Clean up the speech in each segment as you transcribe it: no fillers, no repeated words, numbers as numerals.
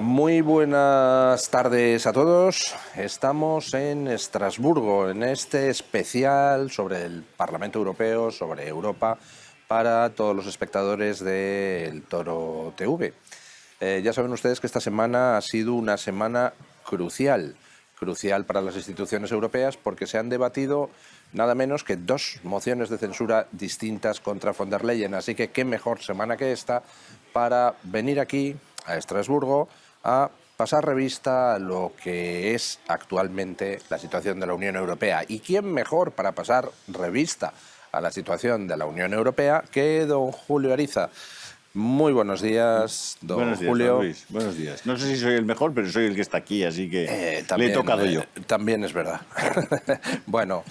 Muy buenas tardes a todos. Estamos en Estrasburgo, en este especial sobre el Parlamento Europeo, sobre Europa, para todos los espectadores del Toro TV. Ya saben ustedes que esta semana ha sido una semana crucial para las instituciones europeas, porque se han debatido nada menos que 2 mociones de censura distintas contra von der Leyen. Así que qué mejor semana que esta para venir aquí a Estrasburgo a pasar revista a lo que es actualmente la situación de la Unión Europea. ¿Y quién mejor para pasar revista a la situación de la Unión Europea que don Julio Ariza? Muy buenos días, don Buenos días, Julio. don Luis. Buenos días. No sé si soy el mejor, pero soy el que está aquí, así que le También, he tocado yo. También es verdad. Bueno,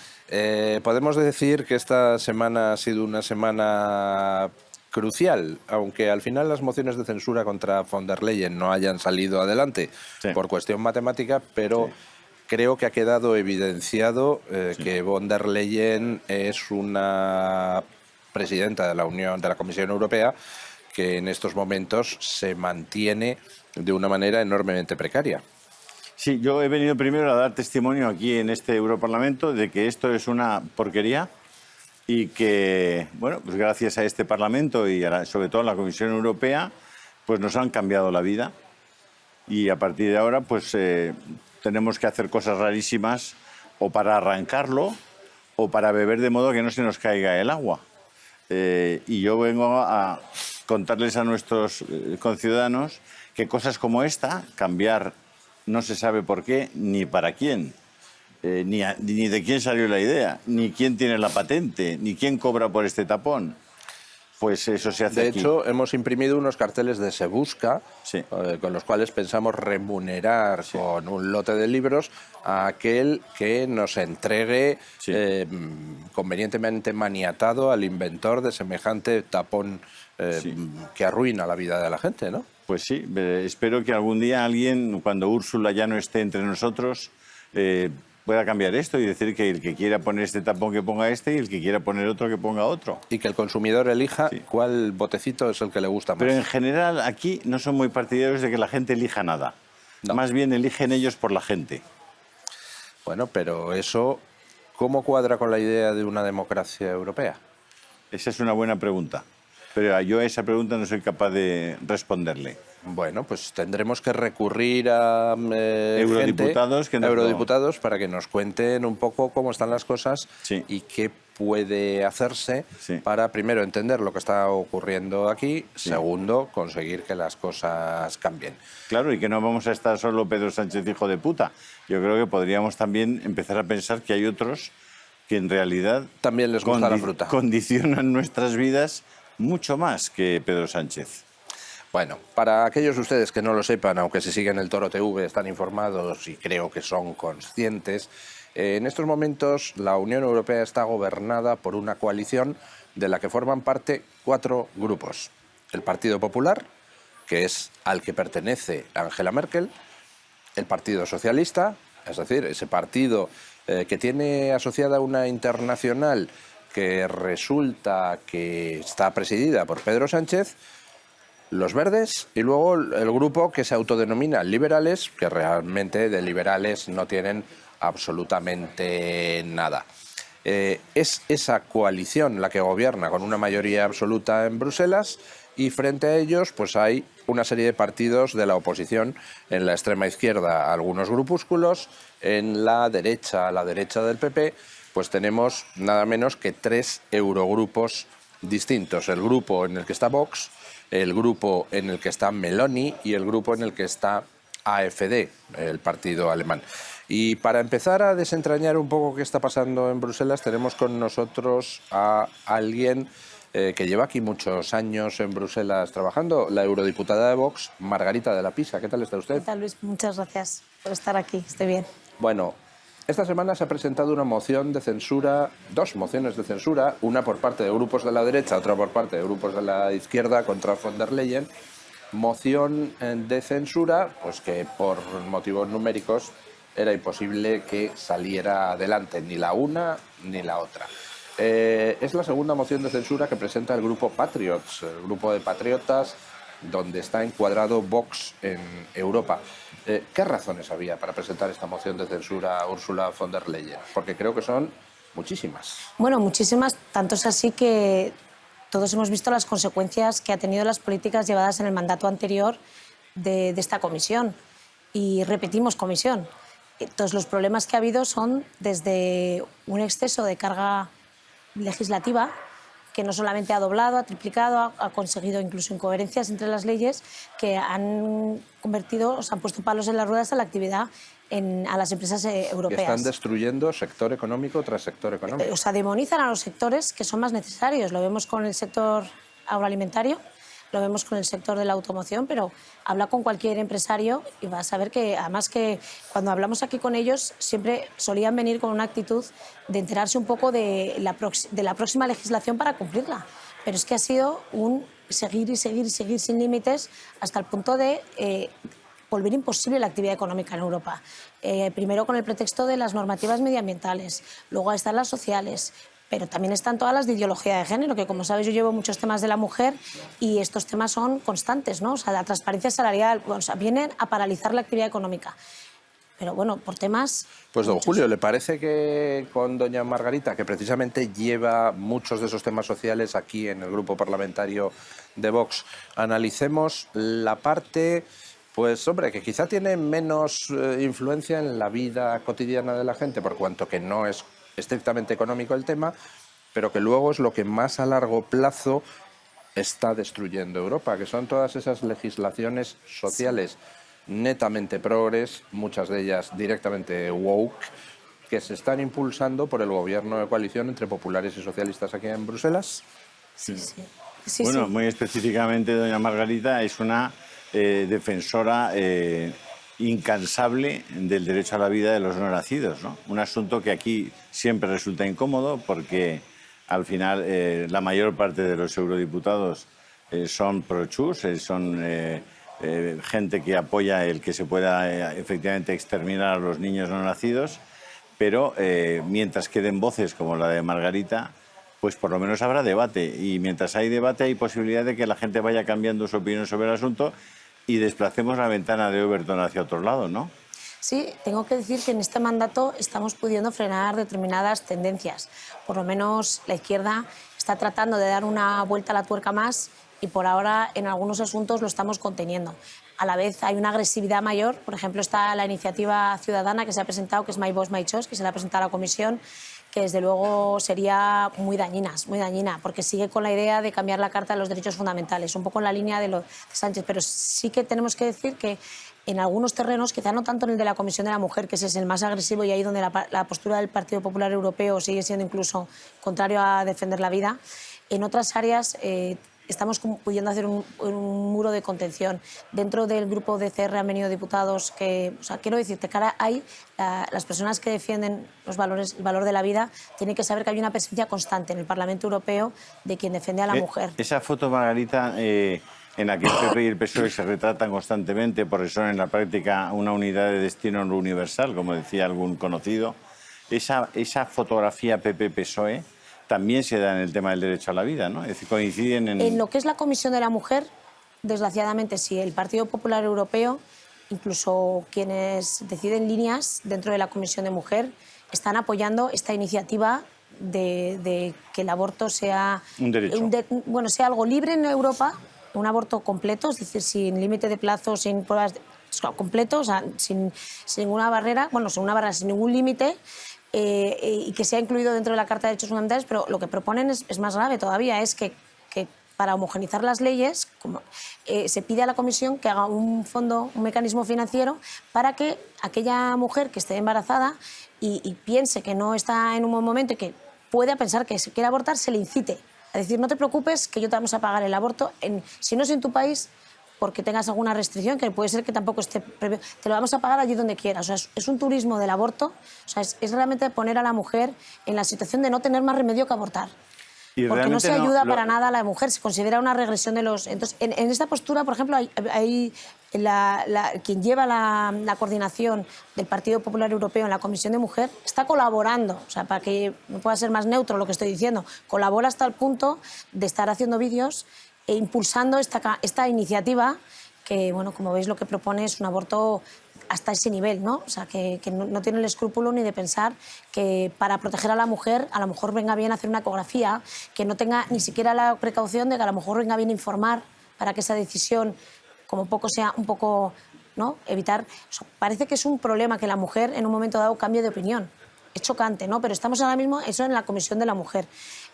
podemos decir que esta semana ha sido una semana crucial, aunque al final las mociones de censura contra von der Leyen no hayan salido adelante Sí. por cuestión matemática, pero Sí. creo que ha quedado evidenciado Sí. que von der Leyen es una presidenta de la Comisión Europea que en estos momentos se mantiene de una manera enormemente precaria. Sí, yo he venido primero a dar testimonio aquí en este Europarlamento de que esto es una porquería y que, bueno, pues gracias a este Parlamento y sobre todo a la Comisión Europea, pues nos han cambiado la vida y a partir de ahora, pues tenemos que hacer cosas rarísimas o para arrancarlo o para beber de modo que no se nos caiga el agua. Y yo vengo a contarles a nuestros conciudadanos que cosas como esta, cambiar no se sabe por qué ni para quién, ni de quién salió la idea, ni quién tiene la patente, ni quién cobra por este tapón. Pues eso se hace De aquí. hecho, hemos imprimido unos carteles de Se Busca, Sí. con los cuales pensamos remunerar con un lote de libros a aquel que nos entregue Sí. Convenientemente maniatado al inventor de semejante tapón que arruina la vida de la gente, ¿no? Pues sí, espero que algún día alguien, cuando Úrsula ya no esté entre nosotros, pueda cambiar esto y decir que el que quiera poner este tapón que ponga este y el que quiera poner otro que ponga otro. Y que el consumidor elija Sí. cuál botecito es el que le gusta más. Pero en general aquí no son muy partidarios de que la gente elija nada. No. Más bien eligen ellos por la gente. Bueno, pero eso, ¿cómo cuadra con la idea de una democracia europea? Esa es una buena pregunta. Pero yo a esa pregunta no soy capaz de responderle. Bueno, pues tendremos que recurrir a Eurodiputados que nos lo- eurodiputados para que nos cuenten un poco cómo están las cosas Sí. y qué puede hacerse Sí. para, primero, entender lo que está ocurriendo aquí, segundo, conseguir que las cosas cambien. Claro, y que no vamos a estar solo Pedro Sánchez, hijo de puta. Yo creo que podríamos también empezar a pensar que hay otros que en realidad También les gusta la fruta. condicionan nuestras vidas mucho más que Pedro Sánchez. Bueno, para aquellos de ustedes que no lo sepan, aunque si siguen el Toro TV están informados y creo que son conscientes, en estos momentos la Unión Europea está gobernada por una coalición de la que forman parte 4 grupos. El Partido Popular, que es al que pertenece Angela Merkel, el Partido Socialista, es decir, ese partido que tiene asociada una internacional que resulta que está presidida por Pedro Sánchez, los verdes y luego el grupo que se autodenomina liberales, que realmente de liberales no tienen absolutamente nada. Es esa coalición la que gobierna con una mayoría absoluta en Bruselas y frente a ellos pues hay una serie de partidos de la oposición en la extrema izquierda, algunos grupúsculos, en la derecha, a la derecha del PP, pues tenemos nada menos que 3 eurogrupos distintos. El grupo en el que está Vox, el grupo en el que está Meloni y el grupo en el que está AfD, el partido alemán. Y para empezar a desentrañar un poco qué está pasando en Bruselas, tenemos con nosotros a alguien que lleva aquí muchos años en Bruselas trabajando, la eurodiputada de Vox, Margarita de la Pisa. ¿Qué tal está usted? ¿Qué tal, Luis? Muchas gracias por estar aquí. Estoy bien. Bueno, esta semana se ha presentado una moción de censura, 2 mociones de censura, una por parte de grupos de la derecha, otra por parte de grupos de la izquierda contra von der Leyen. Moción de censura, pues que por motivos numéricos era imposible que saliera adelante ni la una ni la otra. Es la segunda moción de censura que presenta el grupo Patriots, el grupo de patriotas donde está encuadrado Vox en Europa. ¿Qué razones había para presentar esta moción de censura a Ursula von der Leyen? Porque creo que son muchísimas. Bueno, muchísimas, tanto es así que todos hemos visto las consecuencias que ha tenido las políticas llevadas en el mandato anterior de esta comisión. Y repetimos comisión. Todos los problemas que ha habido son desde un exceso de carga legislativa, que no solamente ha doblado, ha triplicado, ha conseguido incluso incoherencias entre las leyes que han convertido, o sea, han puesto palos en las ruedas a la actividad a las empresas europeas. Que están destruyendo sector económico tras sector económico. O sea, demonizan a los sectores que son más necesarios. Lo vemos con el sector agroalimentario, lo vemos con el sector de la automoción, pero habla con cualquier empresario y vas a ver que, además, que cuando hablamos aquí con ellos siempre solían venir con una actitud de enterarse un poco de la próxima legislación para cumplirla. Pero es que ha sido un seguir y seguir y seguir sin límites hasta el punto de volver imposible la actividad económica en Europa. Primero con el pretexto de las normativas medioambientales, luego están las sociales, pero también están todas las de ideología de género, que como sabes yo llevo muchos temas de la mujer y estos temas son constantes, ¿no? O sea, la transparencia salarial, o sea, vienen a paralizar la actividad económica. Pero bueno, por temas... Pues don muchos. Julio, ¿le parece que con doña Margarita, que precisamente lleva muchos de esos temas sociales aquí en el grupo parlamentario de Vox, analicemos la parte, pues hombre, que quizá tiene menos influencia en la vida cotidiana de la gente, por cuanto que no es estrictamente económico el tema, pero que luego es lo que más a largo plazo está destruyendo Europa, que son todas esas legislaciones sociales netamente progres, muchas de ellas directamente woke, que se están impulsando por el gobierno de coalición entre populares y socialistas aquí en Bruselas. Sí. Bueno, muy específicamente doña Margarita es una defensora incansable del derecho a la vida de los no nacidos, ¿no? Un asunto que aquí siempre resulta incómodo porque al final la mayor parte de los eurodiputados son pro-chus, son gente que apoya el que se pueda efectivamente exterminar a los niños no nacidos, pero mientras queden voces como la de Margarita, pues por lo menos habrá debate, y mientras hay debate hay posibilidad de que la gente vaya cambiando su opinión sobre el asunto y desplacemos la ventana de Overton hacia otro lado, ¿no? Sí, tengo que decir que en este mandato estamos pudiendo frenar determinadas tendencias. Por lo menos la izquierda está tratando de dar una vuelta a la tuerca más y por ahora en algunos asuntos lo estamos conteniendo. A la vez hay una agresividad mayor. Por ejemplo, está la iniciativa ciudadana que se ha presentado, que es My Voice, My Choice, que se la ha presentado a la Comisión, que desde luego sería muy dañina, porque sigue con la idea de cambiar la Carta de los Derechos Fundamentales, un poco en la línea de lo de Sánchez, pero sí que tenemos que decir que en algunos terrenos, quizá no tanto en el de la Comisión de la Mujer, que ese es el más agresivo y ahí donde la postura del Partido Popular Europeo sigue siendo incluso contrario a defender la vida, en otras áreas estamos pudiendo hacer un muro de contención. Dentro del grupo de CR han venido diputados que, o sea, quiero decirte, cara, las personas que defienden el valor de la vida tienen que saber que hay una presencia constante en el Parlamento Europeo de quien defiende a la mujer. Esa foto, Margarita, en la que el PP y el PSOE se retratan constantemente porque son en la práctica una unidad de destino universal, como decía algún conocido, esa fotografía PP-PSOE también se da en el tema del derecho a la vida, ¿no? Es decir, coinciden En lo que es la Comisión de la Mujer, desgraciadamente sí, el Partido Popular Europeo, incluso quienes deciden líneas dentro de la Comisión de Mujer, están apoyando esta iniciativa de que el aborto sea un derecho. Sea algo libre en Europa, un aborto completo, es decir, sin límite de plazo, sin pruebas completo, o sea, sin ninguna barrera, sin ningún límite. Y que sea incluido dentro de la Carta de Derechos Fundamentales, pero lo que proponen es más grave todavía, es que para homogeneizar las leyes se pide a la Comisión que haga un mecanismo financiero para que aquella mujer que esté embarazada y piense que no está en un buen momento y que pueda pensar que se quiere abortar, se le incite. Es decir, no te preocupes que yo te vamos a pagar el aborto, si no es en tu país, porque tengas alguna restricción, que puede ser que tampoco esté previo, te lo vamos a pagar allí donde quieras. O sea, es un turismo del aborto, o sea, es realmente poner a la mujer en la situación de no tener más remedio que abortar. Porque no se ayuda para nada a la mujer, se considera una regresión de los... Entonces, en esta postura, por ejemplo, hay quien lleva la coordinación del Partido Popular Europeo en la Comisión de Mujer está colaborando, o sea, para que no pueda ser más neutro lo que estoy diciendo, colabora hasta el punto de estar haciendo vídeos impulsando esta iniciativa que, bueno, como veis, lo que propone es un aborto hasta ese nivel, ¿no? O sea, que no tiene el escrúpulo ni de pensar que para proteger a la mujer, a lo mejor venga bien hacer una ecografía, que no tenga ni siquiera la precaución de que a lo mejor venga bien informar para que esa decisión, como poco sea un poco, ¿no?, evitar. O sea, parece que es un problema que la mujer en un momento dado cambie de opinión. Es chocante, ¿no? Pero estamos ahora mismo, eso en la Comisión de la Mujer.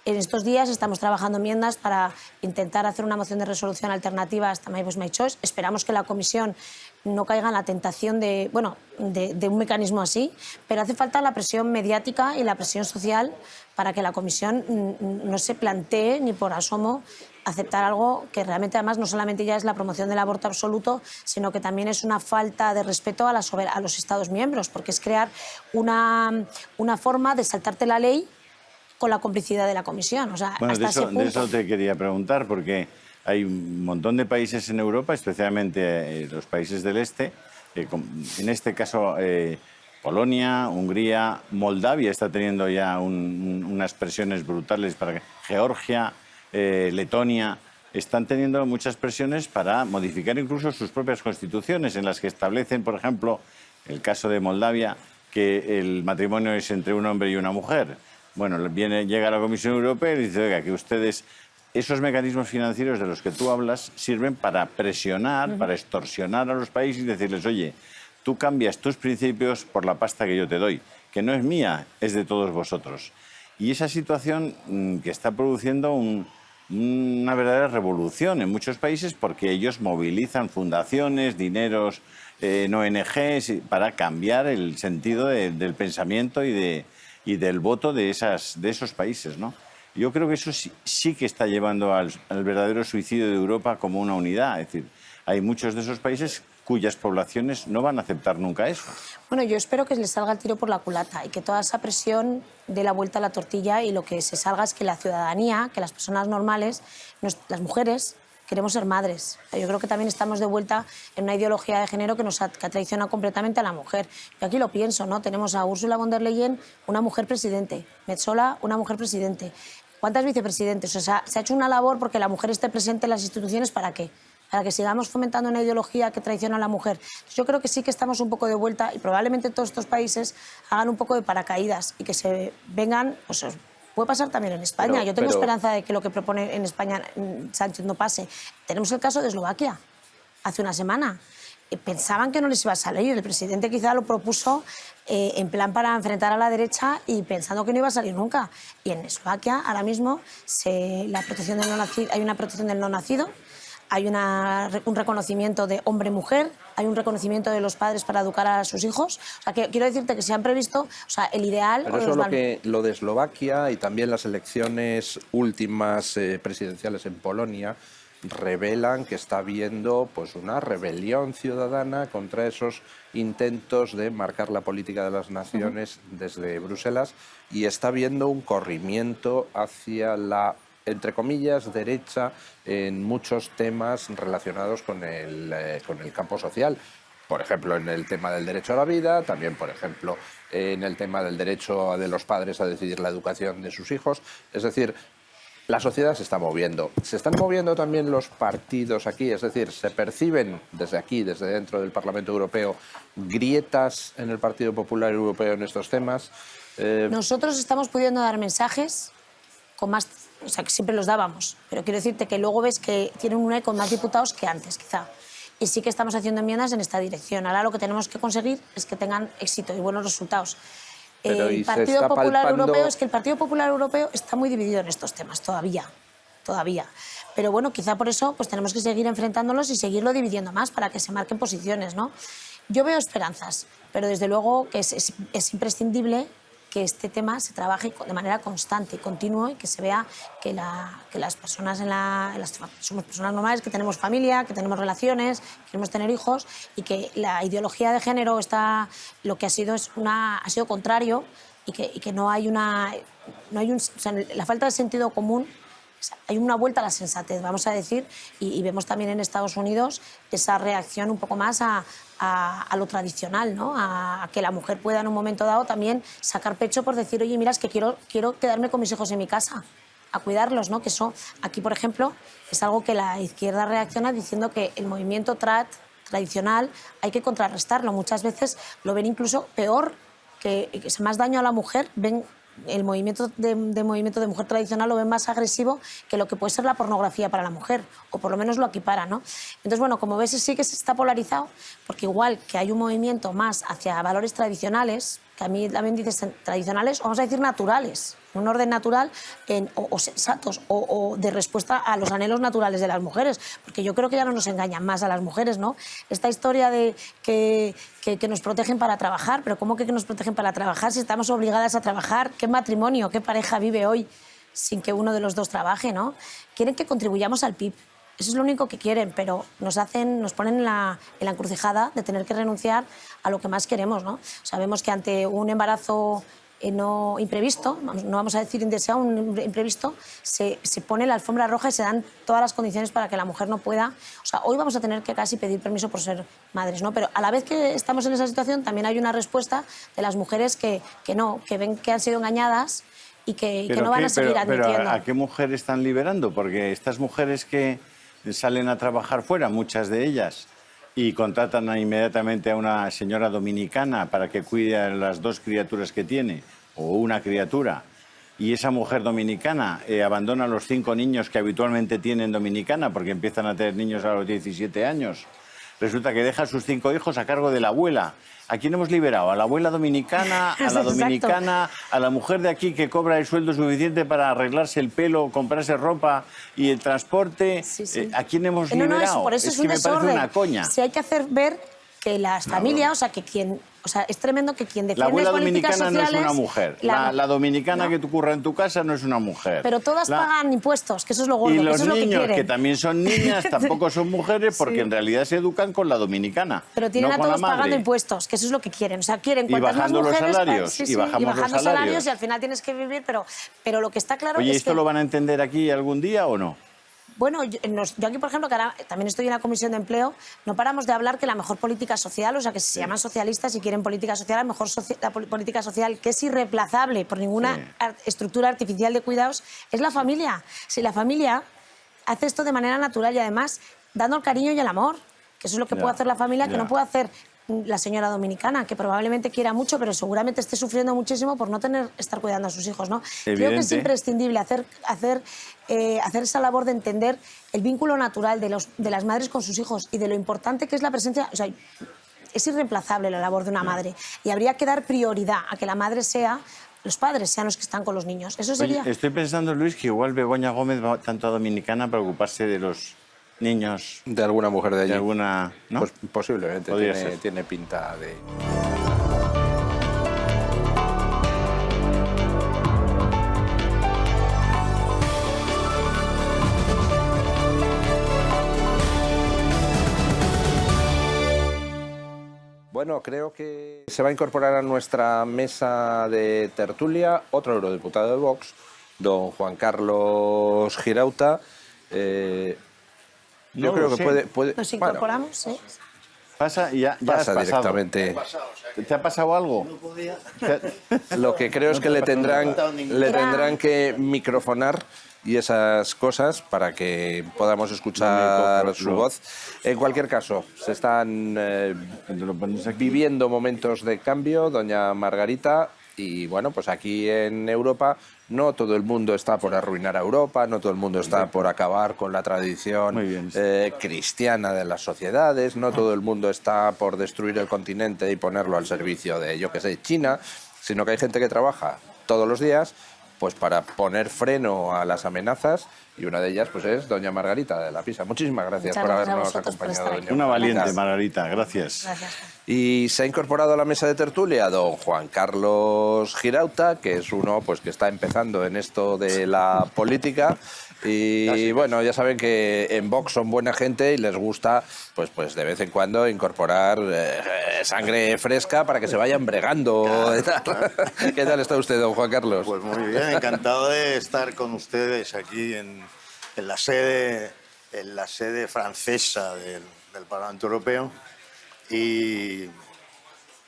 En estos días estamos trabajando enmiendas para intentar hacer una moción de resolución alternativa a esta My Voice, My Choice. Esperamos que la Comisión no caiga en la tentación de un mecanismo así, pero hace falta la presión mediática y la presión social para que la Comisión no se plantee ni por asomo aceptar algo que realmente, además, no solamente ya es la promoción del aborto absoluto, sino que también es una falta de respeto a los Estados miembros, porque es crear una forma de saltarte la ley con la complicidad de la Comisión. O sea, bueno, hasta ese punto. De eso te quería preguntar, porque hay un montón de países en Europa, especialmente los países del este, en este caso Polonia, Hungría, Moldavia está teniendo ya unas presiones brutales para que Georgia, Letonia, están teniendo muchas presiones para modificar incluso sus propias constituciones, en las que establecen, por ejemplo, el caso de Moldavia, que el matrimonio es entre un hombre y una mujer. Bueno, llega la Comisión Europea y dice, oiga, que ustedes, esos mecanismos financieros de los que tú hablas, sirven para presionar, para extorsionar a los países y decirles, oye, tú cambias tus principios por la pasta que yo te doy, que no es mía, es de todos vosotros. Y esa situación que está produciendo una verdadera revolución en muchos países, porque ellos movilizan fundaciones, dineros en ONGs para cambiar el sentido del pensamiento y del voto de esos países, ¿no? Yo creo que eso sí que está llevando al verdadero suicidio de Europa como una unidad. Es decir, hay muchos de esos países cuyas poblaciones no van a aceptar nunca eso. Bueno, yo espero que les salga el tiro por la culata y que toda esa presión dé la vuelta a la tortilla y lo que se salga es que la ciudadanía, que las personas normales, las mujeres, queremos ser madres. Yo creo que también estamos de vuelta en una ideología de género que ha traicionado completamente a la mujer. Yo aquí lo pienso, ¿no? Tenemos a Ursula von der Leyen, una mujer presidente, Metsola, una mujer presidente. ¿Cuántas vicepresidentes? O sea, se ha hecho una labor porque la mujer esté presente en las instituciones, ¿para qué? Para que sigamos fomentando una ideología que traiciona a la mujer. Yo creo que sí que estamos un poco de vuelta y probablemente todos estos países hagan un poco de paracaídas y que se vengan. Pues, puede pasar también en España. Yo tengo esperanza de que lo que propone en España Sánchez no pase. Tenemos el caso de Eslovaquia, hace una semana. Pensaban que no les iba a salir. El presidente quizá lo propuso en plan para enfrentar a la derecha y pensando que no iba a salir nunca. Y en Eslovaquia ahora mismo hay una protección del no nacido. Hay un reconocimiento de hombre-mujer, hay un reconocimiento de los padres para educar a sus hijos. O sea, que quiero decirte que se han previsto, o sea, el ideal... Pero eso lo de Eslovaquia y también las elecciones últimas presidenciales en Polonia revelan que está habiendo pues una rebelión ciudadana contra esos intentos de marcar la política de las naciones desde Bruselas, y está habiendo un corrimiento hacia la, entre comillas, derecha en muchos temas relacionados con el campo social. Por ejemplo, en el tema del derecho a la vida, también, por ejemplo, en el tema del derecho de los padres a decidir la educación de sus hijos. Es decir, la sociedad se está moviendo. Se están moviendo también los partidos aquí, es decir, se perciben desde aquí, desde dentro del Parlamento Europeo, grietas en el Partido Popular Europeo en estos temas. Nosotros estamos pudiendo dar mensajes con más, o sea, que siempre los dábamos, pero quiero decirte que luego ves que tienen un eco más diputados que antes, quizá. Y sí que estamos haciendo enmiendas en esta dirección. Ahora lo que tenemos que conseguir es que tengan éxito y buenos resultados. El Partido Popular Europeo, es que el Partido Popular Europeo está muy dividido en estos temas todavía. Pero bueno, quizá por eso pues tenemos que seguir enfrentándolos y seguirlo dividiendo más para que se marquen posiciones, ¿no? Yo veo esperanzas, pero desde luego que es imprescindible que este tema se trabaje de manera constante y continua y que se vea que las personas somos personas normales, que tenemos familia, que tenemos relaciones, que queremos tener hijos, y que la ideología de género lo que ha sido ha sido contrario, y que no hay o sea, la falta de sentido común. Hay una vuelta a la sensatez, vamos a decir, y vemos también en Estados Unidos esa reacción un poco más a lo tradicional, ¿no? A que la mujer pueda en un momento dado también sacar pecho por decir, oye, mira, es que quiero quedarme con mis hijos en mi casa. a cuidarlos, ¿no? Que eso, aquí, por ejemplo, es algo que la izquierda reacciona diciendo que el movimiento tradicional hay que contrarrestarlo. Muchas veces lo ven incluso peor, que es más daño a la mujer, ven el movimiento de mujer tradicional lo ven más agresivo que lo que puede ser la pornografía para la mujer, o por lo menos lo equipara, ¿no? Entonces, bueno, como ves, sí que se está polarizado, porque igual que hay un movimiento más hacia valores tradicionales, que a mí también dices tradicionales, vamos a decir naturales, un orden natural o sensatos, o de respuesta a los anhelos naturales de las mujeres, porque yo creo que ya no nos engañan más a las mujeres, ¿no? Esta historia de que nos protegen para trabajar, pero ¿cómo que nos protegen para trabajar si estamos obligadas a trabajar? ¿Qué matrimonio, qué pareja vive hoy sin que uno de los dos trabaje, ¿no? Quieren que contribuyamos al PIB. Eso es lo único que quieren, pero nos ponen en la encrucijada de tener que renunciar a lo que más queremos, ¿no? Sabemos que ante un embarazo no imprevisto, no vamos a decir indeseado, un imprevisto, se pone la alfombra roja y se dan todas las condiciones para que la mujer no pueda. O sea, hoy vamos a tener que casi pedir permiso por ser madres, ¿no? Pero a la vez que estamos en esa situación, también hay una respuesta de las mujeres que ven que han sido engañadas y que no van a seguir admitiendo. Pero ¿a qué mujer están liberando? Porque estas mujeres que salen a trabajar fuera, muchas de ellas, y contratan inmediatamente a una señora dominicana para que cuide a las 2 criaturas que tiene, o una criatura, y esa mujer dominicana abandona a los 5 niños que habitualmente tienen dominicana, porque empiezan a tener niños a los 17 años. Resulta que deja a sus 5 hijos a cargo de la abuela. ¿A quién hemos liberado? ¿A la abuela dominicana? ¿A la dominicana? ¿A la mujer de aquí que cobra el sueldo suficiente para arreglarse el pelo, comprarse ropa y el transporte? Sí. ¿A quién hemos liberado? Por eso es un que me desorden. parece una coña. Si hay que hacer ver que las familias, o sea, que quien... O sea, es tremendo que quien defiende las políticas sociales... La abuela dominicana no es una mujer. La dominicana ¿no? que tú curra en tu casa no es una mujer. Pero todas pagan impuestos, que eso es lo gordo, y que los eso es lo que niños, quieren. que también son niñas, tampoco son mujeres porque en realidad se educan con la dominicana. Pero tienen no a con todos la madre. pagando impuestos, que eso es lo que quieren. O sea, quieren Y cuantas bajando más mujeres, los salarios. y bajando los salarios y al final tienes que vivir, pero lo que está claro Oye, es ¿esto que... lo van a entender aquí algún día o no? Bueno, yo aquí, por ejemplo, que ahora también estoy en la Comisión de Empleo, no paramos de hablar que la mejor política social, o sea, que si se llaman socialistas y quieren política social, la mejor política social, que es irreemplazable por ninguna estructura artificial de cuidados, es la familia. Si la familia hace esto de manera natural y además dando el cariño y el amor, que eso es lo que puede hacer la familia, que no puede hacer la señora dominicana, que probablemente quiera mucho, pero seguramente esté sufriendo muchísimo por no estar cuidando a sus hijos, ¿no? Creo que es imprescindible hacer esa labor de entender el vínculo natural de las madres con sus hijos y de lo importante que es la presencia. O sea, es irreemplazable la labor de una madre y habría que dar prioridad a que la madre los padres sean los que están con los niños. Eso sería... Oye, estoy pensando, Luis, que igual Begoña Gómez va tanto a Dominicana para ocuparse de los niños. De alguna mujer de allí. De alguna, ¿no? Pues posiblemente, tiene pinta de... Bueno, creo que se va a incorporar a nuestra mesa de tertulia otro eurodiputado de Vox, don Juan Carlos Girauta. Yo creo que puede... Nos incorporamos, ¿sí? Pasa y ya pasa has pasado. directamente. ¿Te ha pasado algo? Lo que creo es que le tendrán que microfonar y esas cosas para que podamos escuchar su voz. En cualquier caso, se están viviendo momentos de cambio, doña Margarita, y bueno, pues aquí en Europa no todo el mundo está por arruinar a Europa, no todo el mundo está por acabar con la tradición cristiana de las sociedades, no todo el mundo está por destruir el continente y ponerlo al servicio de, yo qué sé, China, sino que hay gente que trabaja todos los días pues para poner freno a las amenazas, y una de ellas pues es doña Margarita de la Pisa. Muchísimas gracias por habernos acompañado, doña Una valiente, Margarita, gracias. Gracias. Y se ha incorporado a la mesa de tertulia don Juan Carlos Girauta, que es uno pues que está empezando en esto de la política. Y bueno, ya saben que en Vox son buena gente y les gusta pues de vez en cuando incorporar sangre fresca para que se vayan bregando. Claro. ¿Qué tal está usted, don Juan Carlos? Pues muy bien, encantado de estar con ustedes aquí en la sede francesa del Parlamento Europeo. Y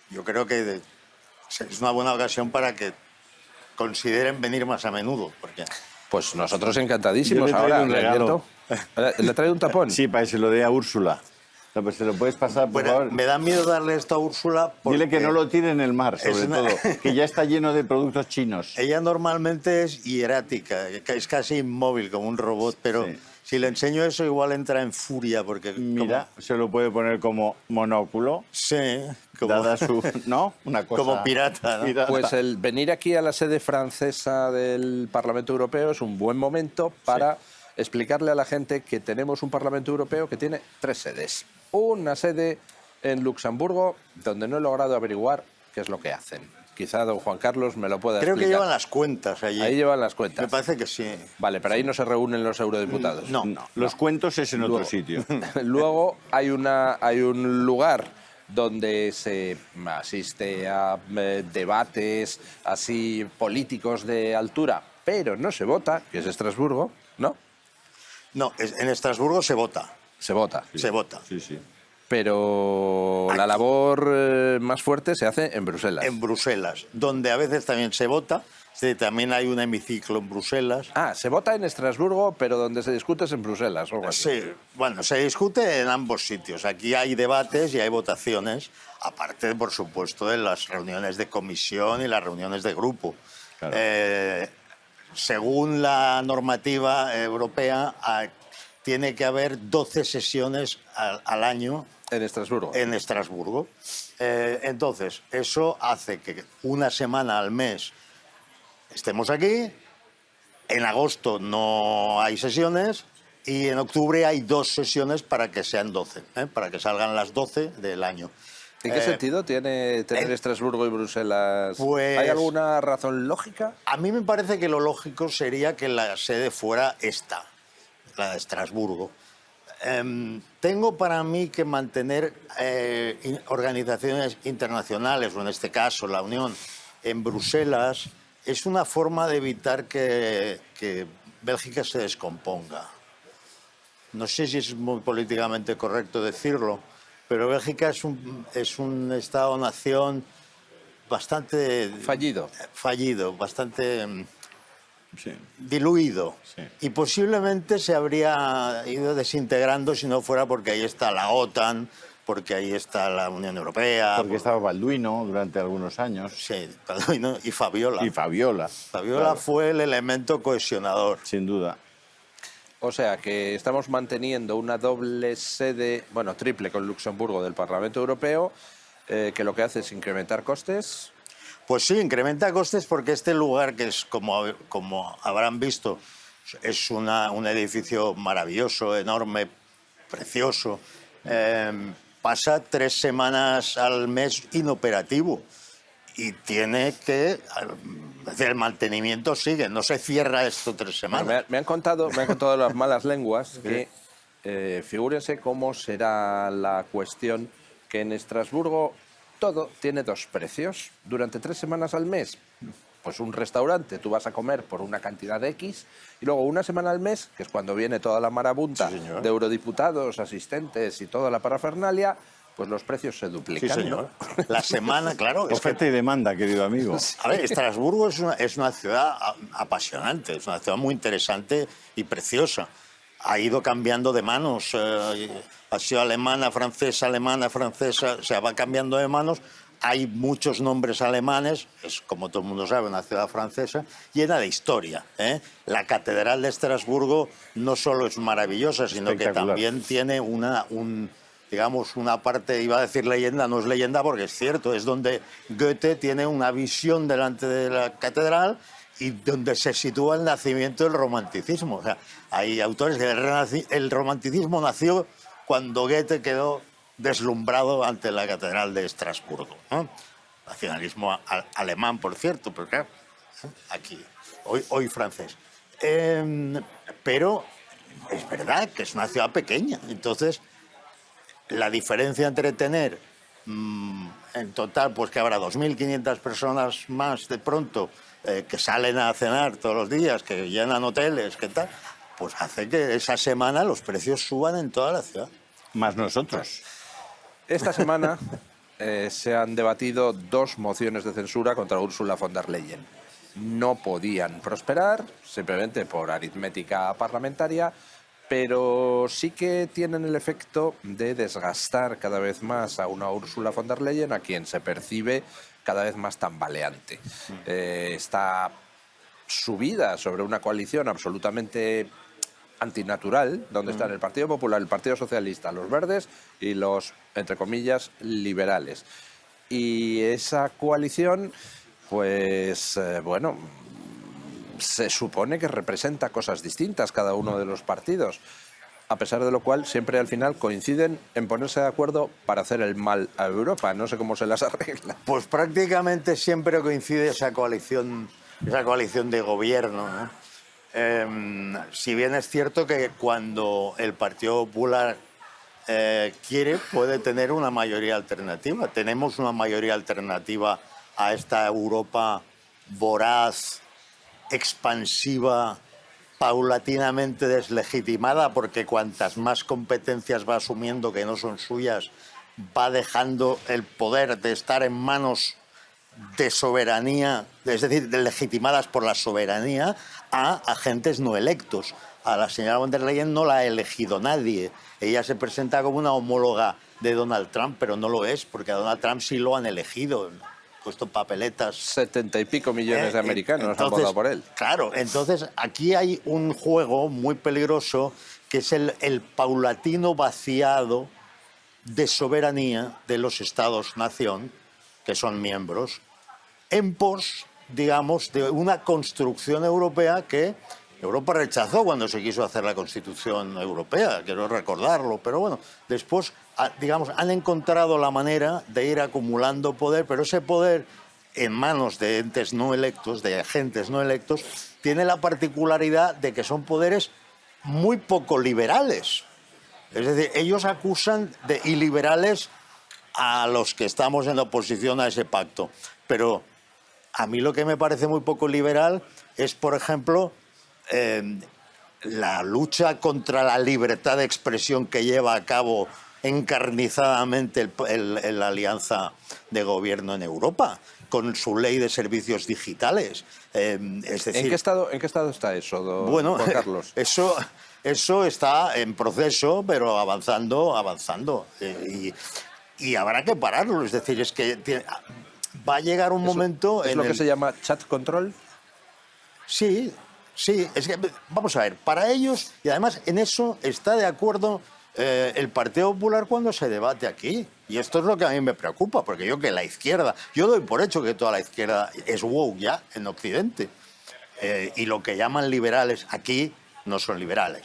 yo creo que es una buena ocasión para que consideren venir más a menudo, porque Pues nosotros encantadísimos. Yo le he traído Ahora un le regalo. advierto. ¿Le trae un tapón? Sí, para que se lo dé a Úrsula. No, pues se lo puedes pasar, por Bueno, favor. me da miedo darle esto a Úrsula porque Dile que no lo tire en el mar, sobre una- todo. Que ya está lleno de productos chinos. ella normalmente es hierática, que es casi inmóvil, como un robot, pero Sí. si le enseño eso igual entra en furia porque... Mira, se lo puede poner como monóculo, Sí, como, dada su... ¿No? Una cosa... como pirata, ¿no? Pues el venir aquí a la sede francesa del Parlamento Europeo es un buen momento para explicarle a la gente que tenemos un Parlamento Europeo que tiene 3 sedes. Una sede en Luxemburgo, donde no he logrado averiguar qué es lo que hacen. Quizá don Juan Carlos me lo pueda Creo que explicar. llevan las cuentas allí. Ahí llevan las Me cuentas. parece que sí. Vale, pero ahí no se reúnen los eurodiputados. No. Los cuentos es en otro Luego. sitio. Luego hay un lugar donde se asiste a debates así políticos de altura, pero no se vota, que es Estrasburgo, ¿no? No, en Estrasburgo se vota. Se vota. Se vota. Sí, sí. Pero la labor más fuerte se hace en Bruselas. En Bruselas, donde a veces también se vota. Sí, también hay un hemiciclo en Bruselas. Ah, se vota en Estrasburgo, pero donde se discute es en Bruselas. O algo así. Sí, bueno, se discute en ambos sitios. Aquí hay debates y hay votaciones, aparte, por supuesto, de las reuniones de comisión y las reuniones de grupo. Claro. Según la normativa europea, tiene que haber 12 sesiones al año En Estrasburgo. en Estrasburgo. Entonces, eso hace que una semana al mes estemos aquí, en agosto no hay sesiones y en octubre hay 2 sesiones para que sean 12, para que salgan las 12 del año. ¿En qué sentido tiene tener Estrasburgo y Bruselas? pues- ¿Hay alguna razón lógica? A mí me parece que lo lógico sería que la sede fuera esta, la de Estrasburgo. Tengo para mí que mantener organizaciones internacionales, o en este caso la Unión, en Bruselas, es una forma de evitar que Bélgica se descomponga. No sé si es muy políticamente correcto decirlo, pero Bélgica es un Estado-nación bastante Fallido. bastante Sí. diluido. Sí. Y posiblemente se habría ido desintegrando si no fuera porque ahí está la OTAN, porque ahí está la Unión Europea. Porque estaba Balduino durante algunos años. Sí, Balduino y Fabiola. Y Fabiola. Fabiola Claro, fue el elemento cohesionador. sin duda. O sea, que estamos manteniendo una doble sede, bueno, triple con Luxemburgo del Parlamento Europeo, que lo que hace es incrementar costes. Pues sí, incrementa costes porque este lugar, que es, como habrán visto, es un edificio maravilloso, enorme, precioso, pasa 3 semanas al mes inoperativo y tiene que... es decir, el mantenimiento sigue, no se cierra esto 3 Bueno, semanas. me han contado las malas lenguas que figúrense cómo será la cuestión que en Estrasburgo todo tiene 2 precios. Durante 3 semanas al mes, pues un restaurante, tú vas a comer por una cantidad de X, y luego una semana al mes, que es cuando viene toda la marabunta Sí, señor. de eurodiputados, asistentes y toda la parafernalia, pues los precios se Sí, duplican. señor. ¿no? La semana, claro, es que Oferta y demanda, querido amigo. a ver, Estrasburgo es una ciudad apasionante, es una ciudad muy interesante y preciosa. Ha ido cambiando de manos, ha sido alemana, francesa, o sea, va cambiando de manos. Hay muchos nombres alemanes, es como todo el mundo sabe, una ciudad francesa, llena de historia. La Catedral de Estrasburgo no solo es maravillosa, sino que Espectacular. también tiene digamos, una parte, iba a decir leyenda, no es leyenda porque es cierto, es donde Goethe tiene una visión delante de la catedral y donde se sitúa el nacimiento del romanticismo. O sea, hay autores que el romanticismo nació cuando Goethe quedó deslumbrado ante la catedral de Estrasburgo, ¿no? Nacionalismo alemán, por cierto, pero claro, aquí, hoy francés. Pero es verdad que es una ciudad pequeña, entonces la diferencia entre tener en total, pues que habrá 2.500 personas más de pronto que salen a cenar todos los días, que llenan hoteles, que tal, pues hace que esa semana los precios suban en toda la ciudad. Más nosotros. Esta semana se han debatido 2 mociones de censura contra Ursula von der Leyen. no podían prosperar, simplemente por aritmética parlamentaria, pero sí que tienen el efecto de desgastar cada vez más a una Ursula von der Leyen, a quien se percibe cada vez más tambaleante. Está subida sobre una coalición absolutamente antinatural, donde están el Partido Popular, el Partido Socialista, los Verdes y los, entre comillas, liberales. Y esa coalición, pues, bueno, se supone que representa cosas distintas cada uno de los partidos, a pesar de lo cual siempre al final coinciden en ponerse de acuerdo para hacer el mal a Europa. No sé cómo se las arregla. Pues prácticamente siempre coincide esa coalición de gobierno, ¿no? Si bien es cierto que cuando el Partido Popular quiere, puede tener una mayoría alternativa. Tenemos una mayoría alternativa a esta Europa voraz, expansiva, paulatinamente deslegitimada, porque cuantas más competencias va asumiendo que no son suyas, va dejando el poder de estar en manos de soberanía, es decir, de legitimadas por la soberanía, a agentes no electos. A la señora von der Leyen no la ha elegido nadie. Ella se presenta como una homóloga de Donald Trump, pero no lo es, porque a Donald Trump sí lo han elegido. Puesto papeletas. 70 y pico millones de americanos han votado por él. Claro, entonces aquí hay un juego muy peligroso que es el paulatino vaciado de soberanía de los Estados-nación, que son miembros, en pos, digamos, de una construcción europea que Europa rechazó cuando se quiso hacer la Constitución Europea, quiero recordarlo, pero bueno, después, digamos, han encontrado la manera de ir acumulando poder, pero ese poder en manos de entes no electos, de agentes no electos, tiene la particularidad de que son poderes muy poco liberales. Es decir, ellos acusan de iliberales a los que estamos en oposición a ese pacto. Pero a mí lo que me parece muy poco liberal es, por ejemplo, la lucha contra la libertad de expresión que lleva a cabo encarnizadamente la alianza de gobierno en Europa, con su ley de servicios digitales. Es decir, ¿En qué estado está eso, bueno, Juan Carlos? Eso está en proceso, pero avanzando. Y habrá que pararlo. Es decir, es que va a llegar un momento... ¿Es lo que se llama chat control? Sí, es que, vamos a ver, para ellos, y además en eso está de acuerdo el Partido Popular cuando se debate aquí. Y esto es lo que a mí me preocupa, porque yo que la izquierda, yo doy por hecho que toda la izquierda es woke ya en Occidente. Y lo que llaman liberales aquí no son liberales.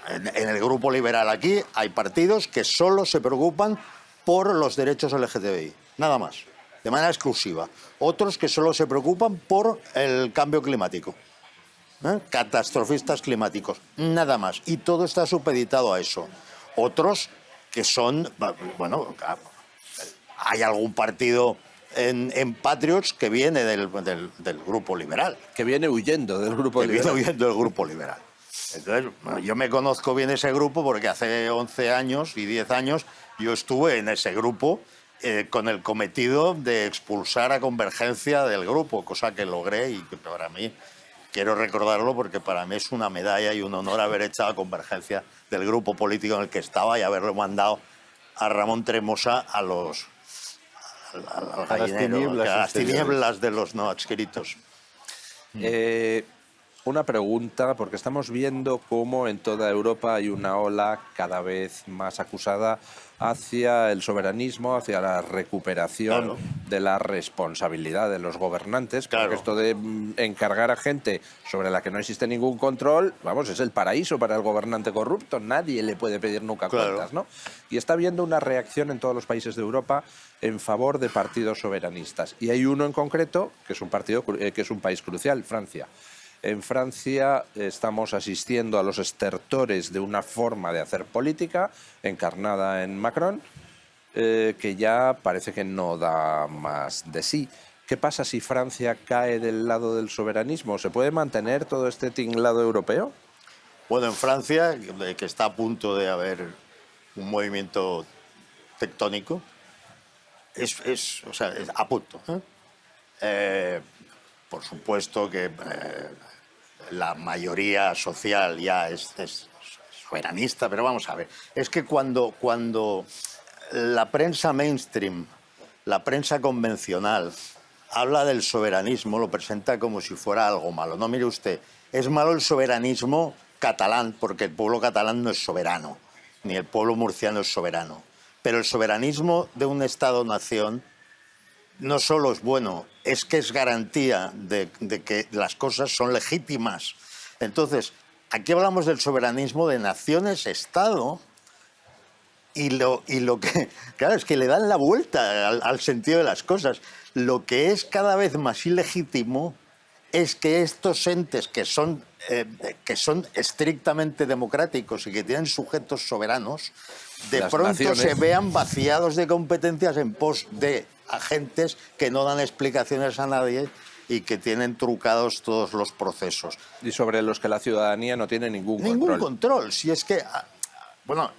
En el grupo liberal aquí hay partidos que solo se preocupan por los derechos LGTBI, nada más, de manera exclusiva. Otros que solo se preocupan por el cambio climático, catastrofistas climáticos, nada más. Y todo está supeditado a eso. Otros que son, bueno, hay algún partido en Patriots que viene del grupo liberal. Que viene huyendo del grupo liberal. Viene huyendo del grupo liberal. Entonces, bueno, yo me conozco bien ese grupo porque hace 11 años y 10 años yo estuve en ese grupo con el cometido de expulsar a Convergencia del grupo, cosa que logré y que para mí, quiero recordarlo porque para mí es una medalla y un honor haber echado a Convergencia del grupo político en el que estaba y haberlo mandado a Ramón Tremosa al gallinero, a las tinieblas de los no adscritos. Una pregunta, porque estamos viendo cómo en toda Europa hay una ola cada vez más acusada hacia el soberanismo, hacia la recuperación de la responsabilidad de los gobernantes, porque esto de encargar a gente sobre la que no existe ningún control, vamos, es el paraíso para el gobernante corrupto, nadie le puede pedir nunca cuentas, ¿no? Y está habiendo una reacción en todos los países de Europa en favor de partidos soberanistas. Y hay uno en concreto que es un partido que es un país crucial, Francia. En Francia estamos asistiendo a los estertores de una forma de hacer política encarnada en Macron, que ya parece que no da más de sí. ¿Qué pasa si Francia cae del lado del soberanismo? ¿Se puede mantener todo este tinglado europeo? Bueno, en Francia, que está a punto de haber un movimiento tectónico, es a punto. por supuesto que la mayoría social ya es soberanista, pero vamos a ver, es que cuando la prensa mainstream, la prensa convencional, habla del soberanismo, lo presenta como si fuera algo malo. No, mire usted, es malo el soberanismo catalán, porque el pueblo catalán no es soberano, ni el pueblo murciano es soberano. Pero el soberanismo de un Estado-nación no solo es bueno, es que es garantía de que las cosas son legítimas. Entonces, aquí hablamos del soberanismo de naciones-Estado y lo que, claro, es que le dan la vuelta al sentido de las cosas. Lo que es cada vez más ilegítimo es que estos entes que son estrictamente democráticos y que tienen sujetos soberanos, de Las pronto naciones se vean vaciados de competencias en pos de agentes que no dan explicaciones a nadie y que tienen trucados todos los procesos. Y sobre los que la ciudadanía no tiene ningún Ningún control. control. Si es que, bueno,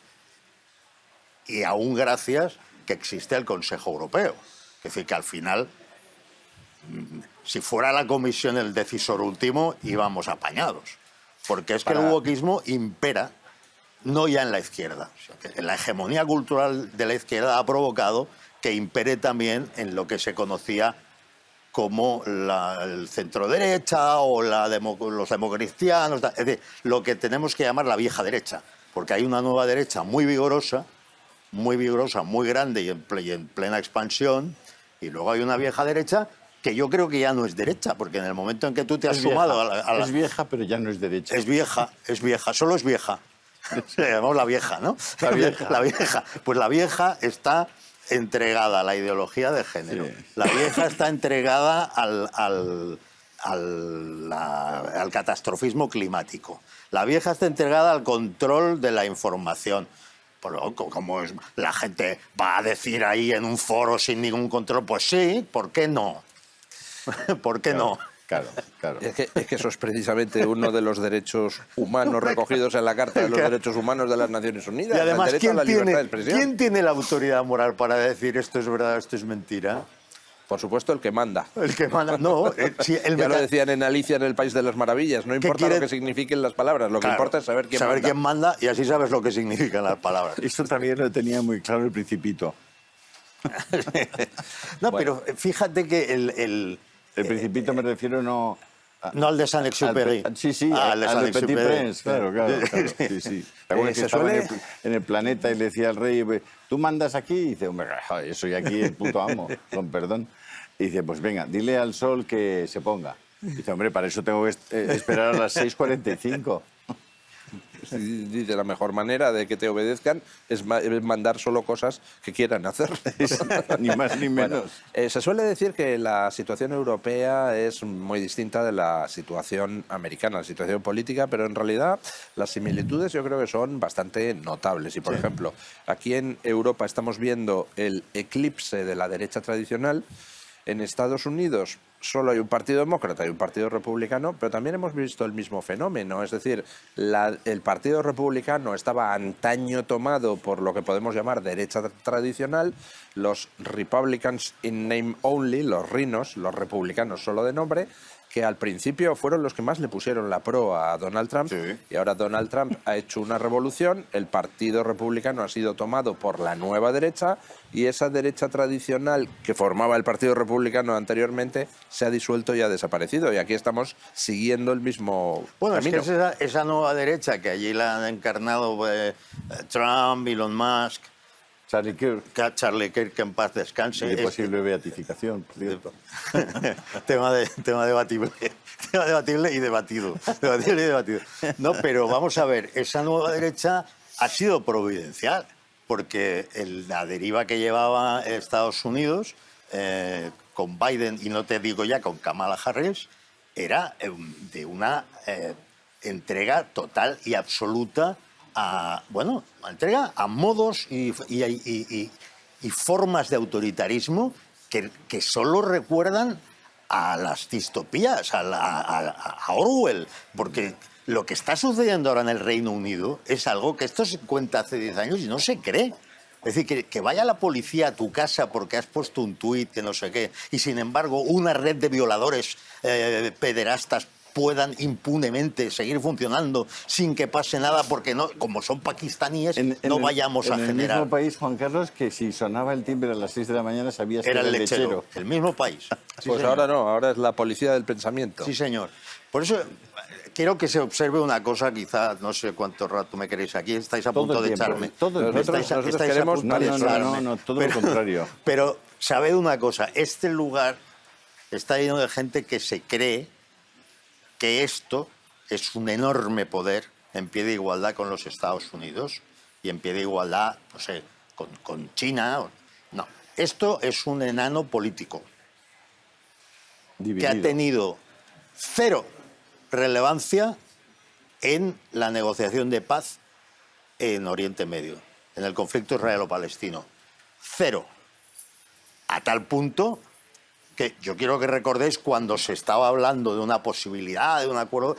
y aún gracias que existe el Consejo Europeo. Es decir, que al final, si fuera la Comisión el decisor último, íbamos apañados. Porque es que el wokismo impera, no ya en la izquierda. O sea, que la hegemonía cultural de la izquierda ha provocado que impere también en lo que se conocía como el centro-derecha o los democristianos, es decir, lo que tenemos que llamar la vieja derecha. Porque hay una nueva derecha muy vigorosa, muy grande y en plena expansión, y luego hay una vieja derecha que yo creo que ya no es derecha, porque en el momento en que tú te has sumado a la... Es vieja, pero ya no es derecha. Es vieja, solo es vieja. Le llamamos la vieja, ¿no? La vieja. La vieja. Pues la vieja está entregada a la ideología de género. Sí. La vieja está entregada al catastrofismo climático. La vieja está entregada al control de la información. Pero como la gente va a decir ahí en un foro sin ningún control, pues sí, ¿por qué no? ¿Por qué no? Claro, claro. Es que eso es precisamente uno de los derechos humanos recogidos en la Carta de los Derechos Humanos de las Naciones Unidas. Y además, el derecho a la libertad de expresión. ¿quién tiene la autoridad moral para decir esto es verdad, esto es mentira? Por supuesto, el que manda. El que manda. No, sí, Ya lo decían en Alicia en el País de las Maravillas. No importa lo que signifiquen las palabras, lo que Claro, importa es saber quién manda. manda y así sabes lo que significan las palabras. Eso también lo tenía muy claro el Principito. No, Bueno. pero fíjate que el El Principito me refiero no... no al de Saint-Exupéry. Sí, sí, al de al de Petit Saint-Exupéry. Prince, claro, sí, sí. ¿Te acuerdas que se estaba suele- en el planeta y le decía al rey, ¿tú mandas aquí? Y dice, hombre, yo soy aquí el puto amo, con perdón. Y dice, pues venga, dile al sol que se ponga. Y dice, hombre, para eso tengo que esperar a las 6:45. Dice, la mejor manera de que te obedezcan es mandar solo cosas que quieran hacer. Ni más ni menos. Bueno, se suele decir que la situación europea es muy distinta de la situación americana, la situación política, pero en realidad las similitudes yo creo que son bastante notables. Y, por ejemplo, aquí en Europa estamos viendo el eclipse de la derecha tradicional. En Estados Unidos solo hay un partido demócrata y un partido republicano, pero también hemos visto el mismo fenómeno. Es decir, el partido republicano estaba antaño tomado por lo que podemos llamar derecha tradicional, los Republicans in name only, los rinos, los republicanos solo de nombre, que al principio fueron los que más le pusieron la pro a Donald Trump, Sí. y ahora Donald Trump ha hecho una revolución, el partido republicano ha sido tomado por la nueva derecha y esa derecha tradicional que formaba el partido republicano anteriormente se ha disuelto y ha desaparecido, y aquí estamos siguiendo el mismo Bueno, es que camino. es esa nueva derecha que allí la han encarnado Trump, Elon Musk, Charlie Kirk, Charlie Kirk, que en paz descanse. de Es- posible beatificación, por cierto. tema debatible. Tema debatible y debatido. Debatible y debatido. No, pero vamos a ver, esa nueva derecha ha sido providencial, porque la deriva que llevaba Estados Unidos con Biden, y no te digo ya con Kamala Harris, era de una entrega total y absoluta a, bueno, entrega a modos y formas de autoritarismo que solo recuerdan a las distopías, a Orwell, porque lo que está sucediendo ahora en el Reino Unido es algo que esto se cuenta hace 10 años y no se cree. Es decir, que vaya la policía a tu casa porque has puesto un tuit que no sé qué, y sin embargo una red de violadores pederastas puedan impunemente seguir funcionando sin que pase nada, porque no, como son pakistaníes, no vayamos a en generar. el mismo país, Juan Carlos, que si sonaba el timbre a las 6 de la mañana sabías que Era era el el lechero. lechero. El mismo país. Sí, Pues señor. ahora no, ahora es la policía del pensamiento. Sí, señor. Por eso quiero que se observe una cosa, quizá, no sé cuánto rato me queréis aquí, estáis a Todo punto el de tiempo, echarme. todo el tiempo. Nosotros Estáis a queremos punto de echarme. No, todo lo contrario. Pero sabed una cosa, este lugar está lleno de gente que se cree que esto es un enorme poder en pie de igualdad con los Estados Unidos y en pie de igualdad, no sé, con China. No, esto es un enano político que Dividido. ha tenido cero relevancia en la negociación de paz en Oriente Medio, en el conflicto israelo-palestino. Cero. A tal punto que yo quiero que recordéis cuando se estaba hablando de una posibilidad, de un acuerdo,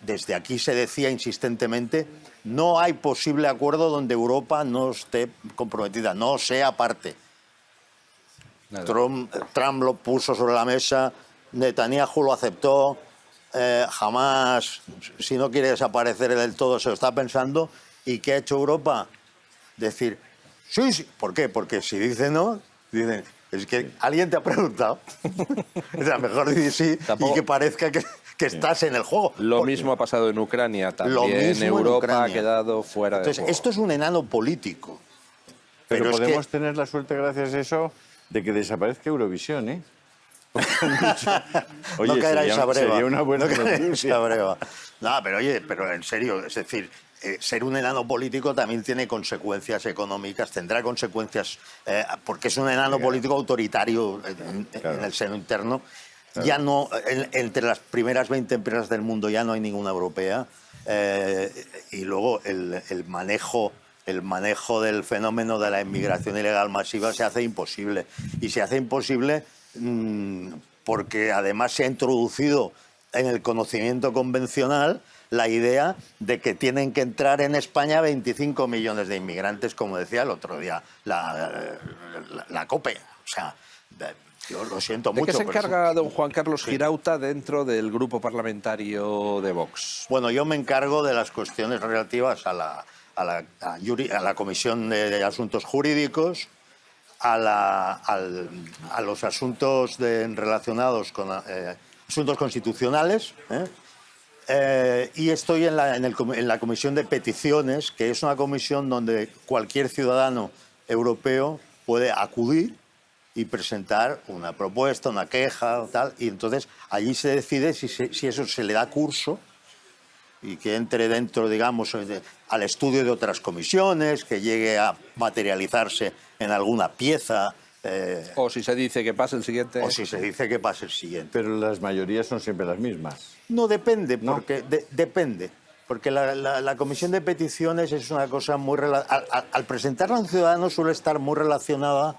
desde aquí se decía insistentemente, no hay posible acuerdo donde Europa no esté comprometida, no sea parte. Nada. Trump lo puso sobre la mesa, Netanyahu lo aceptó, jamás, si no quiere desaparecer del todo, se lo está pensando. ¿Y qué ha hecho Europa? Decir, sí, sí. ¿Por qué? Porque si dice no, dicen, es que alguien te ha preguntado. O sea, mejor decir sí Tampoco- y que parezca que estás en el juego. Lo mismo ha pasado en Ucrania también. Lo mismo en Europa Ucrania. ha quedado fuera de Entonces, juego. esto es un enano político. Pero es que- podemos tener la suerte, gracias a eso, de que desaparezca Eurovisión, ¿eh? Oye, no caeráis a breva. sería una buena no caeráis noticia. a breva. No, pero oye, pero en serio, es decir, ser un enano político también tiene consecuencias económicas, tendrá consecuencias, porque es un enano político autoritario en el seno interno. Ya no, entre las primeras 20 empresas del mundo ya no hay ninguna europea, y luego el manejo del fenómeno de la inmigración ilegal masiva se hace imposible. Y se hace imposible porque además se ha introducido en el conocimiento convencional la idea de que tienen que entrar en España 25 millones de inmigrantes, como decía el otro día la COPE. O sea, yo lo siento ¿De mucho. qué se pero encarga don Juan Carlos Girauta dentro del grupo parlamentario de Vox? Bueno, yo me encargo de las cuestiones relativas a la Comisión de Asuntos Jurídicos, a los asuntos relacionados con asuntos constitucionales, y estoy en la Comisión de Peticiones, que es una comisión donde cualquier ciudadano europeo puede acudir y presentar una propuesta, una queja, tal, y entonces allí se decide si eso se le da curso y que entre dentro, digamos, al estudio de otras comisiones, que llegue a materializarse en alguna pieza, O si se dice que pase el siguiente. o si se dice que pase el siguiente. Pero las mayorías son siempre las mismas. No depende, No. porque depende. Porque la comisión de peticiones es una cosa muy... Al presentarla a un ciudadano suele estar muy relacionada...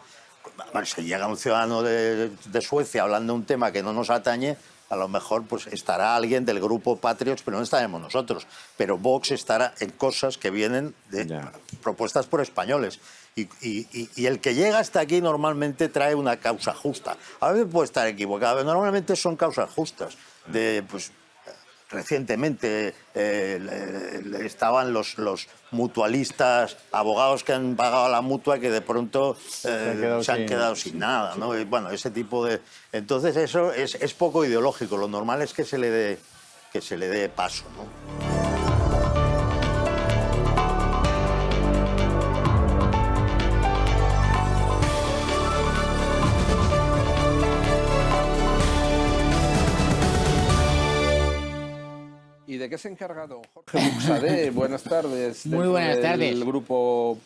Bueno, si llega un ciudadano de Suecia hablando de un tema que no nos atañe, a lo mejor pues estará alguien del grupo Patriots, pero no estaremos nosotros. Pero Vox estará en cosas que vienen de Ya. propuestas por españoles. Y el que llega hasta aquí normalmente trae una causa justa. A veces puede estar equivocado, pero normalmente son causas justas. Recientemente estaban los mutualistas, abogados que han pagado la mutua que de pronto se han quedado sin nada, ¿no? Y, bueno, ese tipo de... Entonces eso es poco ideológico. Lo normal es que se le dé paso, ¿no? ¿Y de qué se encarga don Jorge Buxadé? Buenas tardes. Muy dentro buenas tardes. del grupo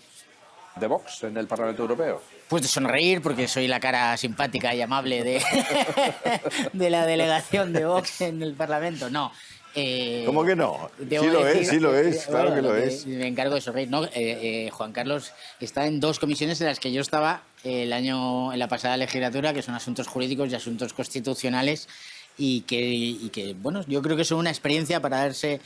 de Vox en el Parlamento Europeo. Pues de sonreír, porque soy la cara simpática y amable de la delegación de Vox en el Parlamento. No. ¿Cómo que no? Debo Sí lo decir- es, sí lo es, claro que lo es. Me encargo de sonreír. No, Juan Carlos está en dos comisiones en las que yo estaba en la pasada legislatura, que son asuntos jurídicos y asuntos constitucionales, y que, bueno, yo creo que son una experiencia para darse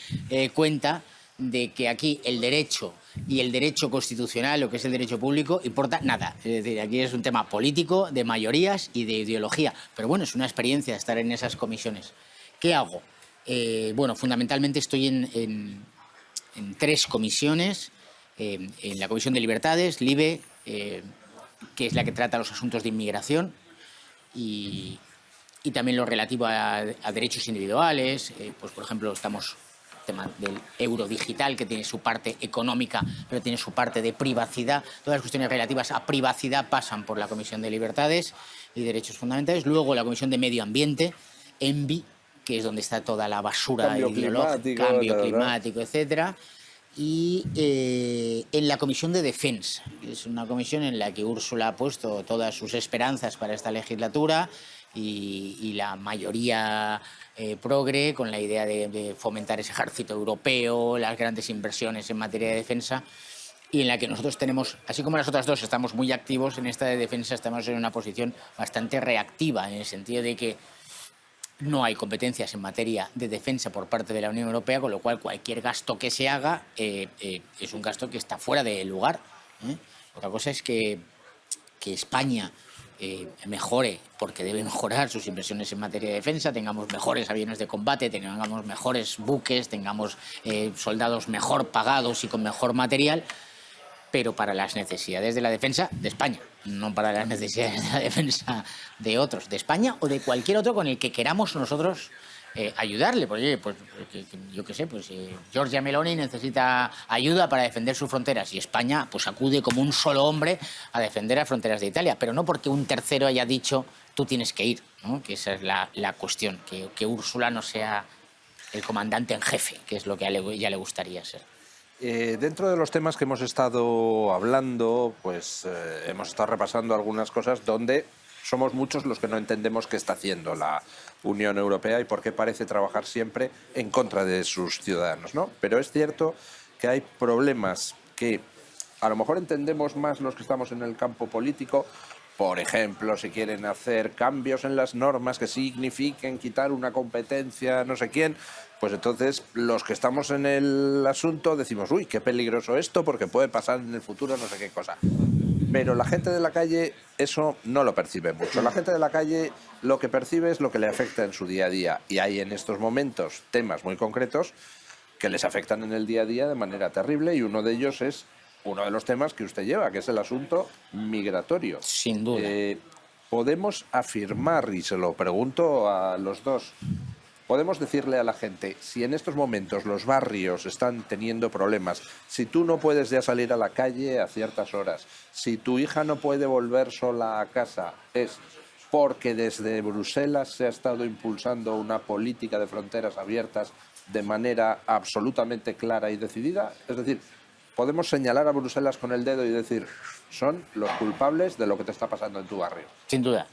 cuenta de que aquí el derecho y el derecho constitucional, lo que es el derecho público, importa nada. Es decir, aquí es un tema político, de mayorías y de ideología. Pero bueno, es una experiencia estar en esas comisiones. ¿Qué hago? Bueno, fundamentalmente estoy en 3 comisiones. En la Comisión de Libertades, LIBE, que es la que trata los asuntos de inmigración, y también lo relativo a derechos individuales. Pues, por ejemplo, estamos tema del euro digital, que tiene su parte económica, pero tiene su parte de privacidad. Todas las cuestiones relativas a privacidad pasan por la Comisión de Libertades y Derechos Fundamentales. Luego la Comisión de Medio Ambiente, ENVI, que es donde está toda la basura ideológica, cambio climático, etcétera. Y en la Comisión de Defensa, que es una comisión en la que Úrsula ha puesto todas sus esperanzas para esta legislatura, y la mayoría progre, con la idea de fomentar ese ejército europeo, las grandes inversiones en materia de defensa, y en la que nosotros tenemos, así como las otras dos estamos muy activos, en esta de defensa estamos en una posición bastante reactiva, en el sentido de que no hay competencias en materia de defensa por parte de la Unión Europea, con lo cual cualquier gasto que se haga es un gasto que está fuera de lugar. Otra cosa es que España mejore, porque debe mejorar sus inversiones en materia de defensa, tengamos mejores aviones de combate, tengamos mejores buques, tengamos soldados mejor pagados y con mejor material, pero para las necesidades de la defensa de España, no para las necesidades de la defensa de otros, de España o de cualquier otro con el que queramos nosotros ayudarle. Porque, pues, yo qué sé, pues Giorgia Meloni necesita ayuda para defender sus fronteras y España pues acude como un solo hombre a defender las fronteras de Italia, pero no porque un tercero haya dicho tú tienes que ir, ¿no? Que esa es la cuestión, que Úrsula no sea el comandante en jefe, que es lo que a ella le gustaría ser. Dentro de los temas que hemos estado hablando, pues hemos estado repasando algunas cosas donde somos muchos los que no entendemos qué está haciendo la Unión Europea y por qué parece trabajar siempre en contra de sus ciudadanos, ¿no? Pero es cierto que hay problemas que a lo mejor entendemos más los que estamos en el campo político. Por ejemplo, si quieren hacer cambios en las normas que signifiquen quitar una competencia a no sé quién, pues entonces los que estamos en el asunto decimos, uy, qué peligroso esto porque puede pasar en el futuro no sé qué cosa. Pero la gente de la calle eso no lo percibe mucho. La gente de la calle lo que percibe es lo que le afecta en su día a día. Y hay en estos momentos temas muy concretos que les afectan en el día a día de manera terrible, y uno de ellos es uno de los temas que usted lleva, que es el asunto migratorio. Sin duda. Podemos afirmar, y se lo pregunto a los dos, podemos decirle a la gente, si en estos momentos los barrios están teniendo problemas, si tú no puedes ya salir a la calle a ciertas horas, si tu hija no puede volver sola a casa, es porque desde Bruselas se ha estado impulsando una política de fronteras abiertas de manera absolutamente clara y decidida? Es decir, podemos señalar a Bruselas con el dedo y decir, son los culpables de lo que te está pasando en tu barrio. Sin duda.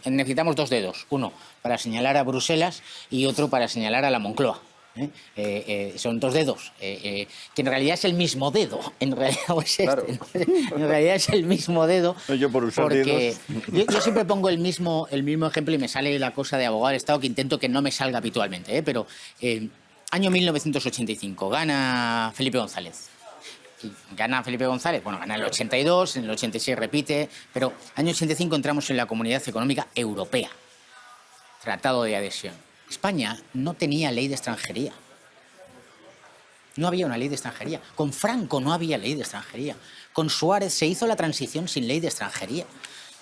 Necesitamos 2 dedos. Uno para señalar a Bruselas y otro para señalar a la Moncloa. Son 2 dedos, que en realidad es el mismo dedo. En realidad, Claro. En realidad es el mismo dedo. No, yo por usar porque dedos. yo siempre pongo el mismo ejemplo y me sale la cosa de abogado del Estado, que intento que no me salga habitualmente. Pero año 1985, gana Felipe González. Y gana Felipe González, bueno, gana en el 82, en el 86 repite, pero año 85 entramos en la Comunidad Económica Europea, Tratado de Adhesión. España no tenía ley de extranjería. No había una ley de extranjería. Con Franco no había ley de extranjería. Con Suárez se hizo la transición sin ley de extranjería.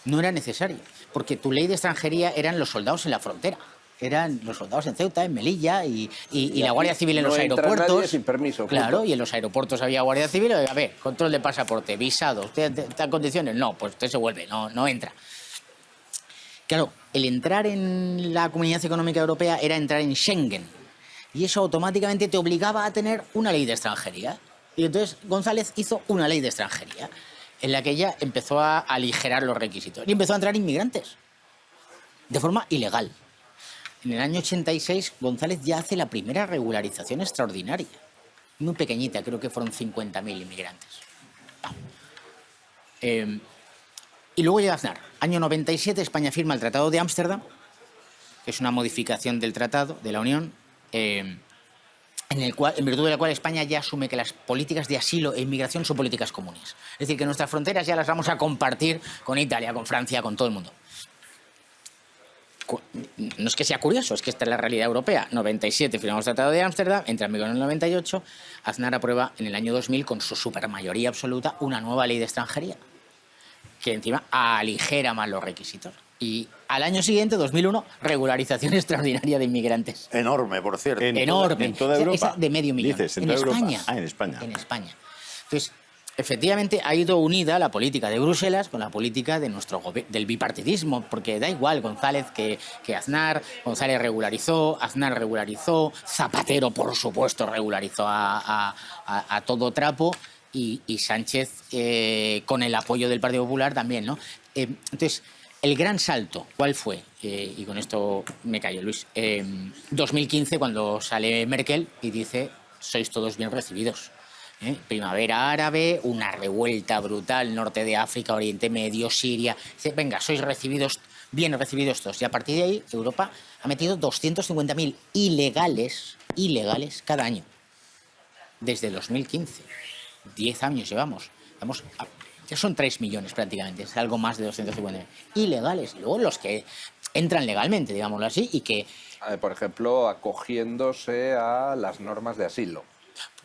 No era necesario, porque tu ley de extranjería eran los soldados en la frontera. Eran los soldados en Ceuta, en Melilla y la Guardia Civil en los aeropuertos. Nadie sin permiso. Claro, punto. y en los aeropuertos había Guardia Civil. A ver, control de pasaporte, visado, ¿usted está en condiciones? No, pues usted se vuelve, no entra. Claro, el entrar en la Comunidad Económica Europea era entrar en Schengen. Y eso automáticamente te obligaba a tener una ley de extranjería. Y entonces González hizo una ley de extranjería en la que ya empezó a aligerar los requisitos. Y empezó a entrar inmigrantes de forma ilegal. En el año 86, González ya hace la primera regularización extraordinaria. Muy pequeñita, creo que fueron 50.000 inmigrantes. Y luego llega Aznar. Año 97, España firma el Tratado de Ámsterdam, que es una modificación del tratado de la Unión, en virtud de la cual España ya asume que las políticas de asilo e inmigración son políticas comunes. Es decir, que nuestras fronteras ya las vamos a compartir con Italia, con Francia, con todo el mundo. No es que sea curioso, es que esta es la realidad europea. 97 firmamos el Tratado de Ámsterdam, entra en vigor en el 98, Aznar aprueba en el año 2000 con su supermayoría absoluta una nueva ley de extranjería, que encima aligera más los requisitos. Y al año siguiente, 2001, regularización extraordinaria de inmigrantes. Enorme, por cierto. Enorme. ¿En toda Europa? Esa de medio millón. Dices, en en toda España. Europa. Ah, en España. En España. Entonces, efectivamente, ha ido unida la política de Bruselas con la política de del bipartidismo, porque da igual González que Aznar. González regularizó, Aznar regularizó, Zapatero, por supuesto, regularizó a todo trapo, y Sánchez, con el apoyo del Partido Popular, también, ¿no? Entonces, el gran salto, ¿cuál fue? Y con esto me callo, Luis. 2015, cuando sale Merkel y dice, sois todos bien recibidos. Primavera árabe, una revuelta brutal, norte de África, Oriente Medio, Siria. Dice, venga, sois recibidos, bien recibidos todos. Y a partir de ahí, Europa ha metido 250.000 ilegales cada año. Desde 2015. 10 años llevamos. Ya son 3 millones prácticamente, es algo más de 250.000. Ilegales. Y luego los que entran legalmente, digámoslo así, y que... Por ejemplo, acogiéndose a las normas de asilo.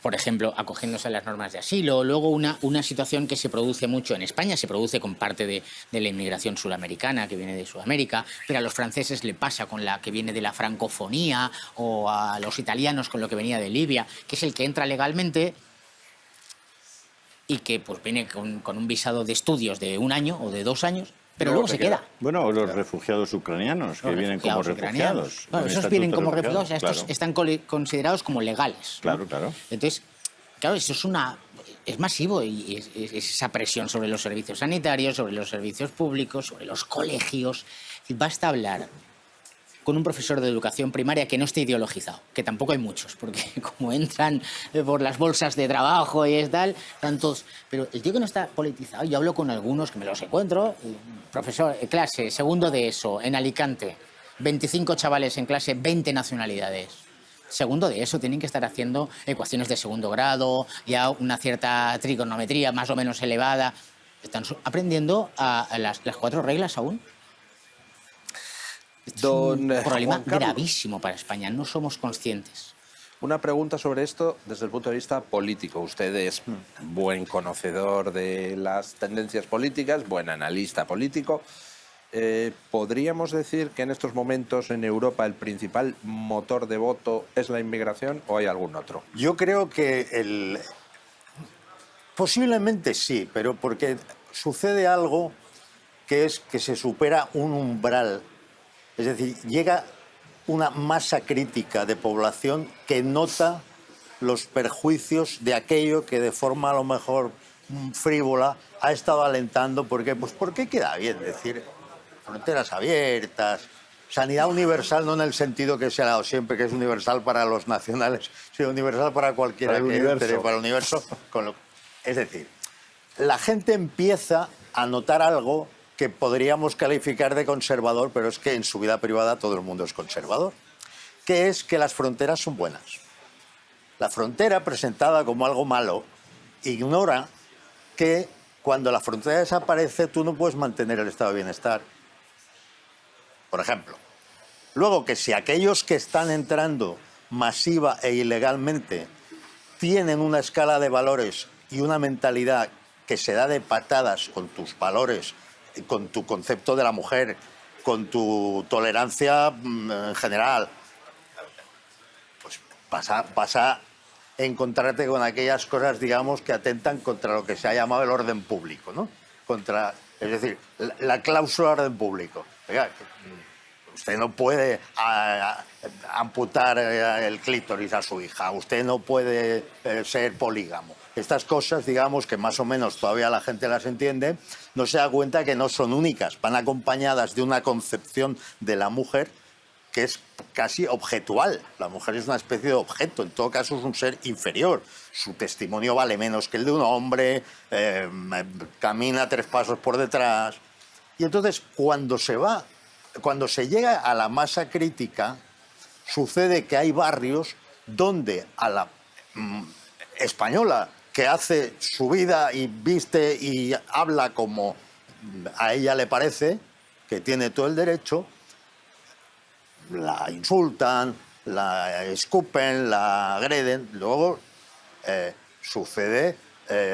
Por ejemplo, acogiéndose a las normas de asilo. Luego una situación que se produce mucho en España, se produce con parte de la inmigración sudamericana que viene de Sudamérica, pero a los franceses le pasa con la que viene de la francofonía, o a los italianos con lo que venía de Libia, que es el que entra legalmente y que pues viene con un visado de estudios de 1 año o de 2 años, pero luego se queda. Bueno, o los refugiados ucranianos, que vienen como refugiados. Bueno, esos vienen como refugiados, estos están considerados como legales, ¿no? Claro, claro. Entonces, claro, eso es masivo, y es esa presión sobre los servicios sanitarios, sobre los servicios públicos, sobre los colegios. Y basta hablar con un profesor de educación primaria que no esté ideologizado, que tampoco hay muchos, porque como entran por las bolsas de trabajo y es tal, tantos... Pero el tío que no está politizado, yo hablo con algunos que me los encuentro, profesor, clase, segundo de ESO, en Alicante, 25 chavales en clase, 20 nacionalidades. Segundo de eso, tienen que estar haciendo ecuaciones de segundo grado, ya una cierta trigonometría más o menos elevada. Están aprendiendo a las 4 reglas aún. Es un problema gravísimo para España, no somos conscientes. Una pregunta sobre esto desde el punto de vista político. Usted es buen conocedor de las tendencias políticas, buen analista político. ¿Podríamos decir que en estos momentos en Europa el principal motor de voto es la inmigración o hay algún otro? Yo creo que posiblemente sí, pero porque sucede algo que es que se supera un umbral. Es decir, llega una masa crítica de población que nota los perjuicios de aquello que de forma a lo mejor frívola ha estado alentando. ¿Por qué? Pues porque queda bien decir fronteras abiertas, sanidad universal, no en el sentido que se ha dado siempre, que es universal para los nacionales, sino universal para cualquiera que entre, para el universo. Es decir, la gente empieza a notar algo que podríamos calificar de conservador, pero es que en su vida privada todo el mundo es conservador, que es que las fronteras son buenas. La frontera, presentada como algo malo, ignora que cuando la frontera desaparece tú no puedes mantener el estado de bienestar. Por ejemplo. Luego, que si aquellos que están entrando masiva e ilegalmente tienen una escala de valores y una mentalidad que se da de patadas con tus valores, con tu concepto de la mujer, con tu tolerancia en general, pues vas a encontrarte con aquellas cosas, digamos, que atentan contra lo que se ha llamado el orden público, ¿no? Es decir, la cláusula de orden público. Oiga, usted no puede amputar el clítoris a su hija, usted no puede ser polígamo. Estas cosas, digamos, que más o menos todavía la gente las entiende, no se da cuenta que no son únicas, van acompañadas de una concepción de la mujer que es casi objetual. La mujer es una especie de objeto, en todo caso es un ser inferior. Su testimonio vale menos que el de un hombre, camina 3 pasos por detrás. Y entonces, cuando se llega a la masa crítica, sucede que hay barrios donde a la española que hace su vida y viste y habla como a ella le parece, que tiene todo el derecho, la insultan, la escupen, la agreden. Luego sucede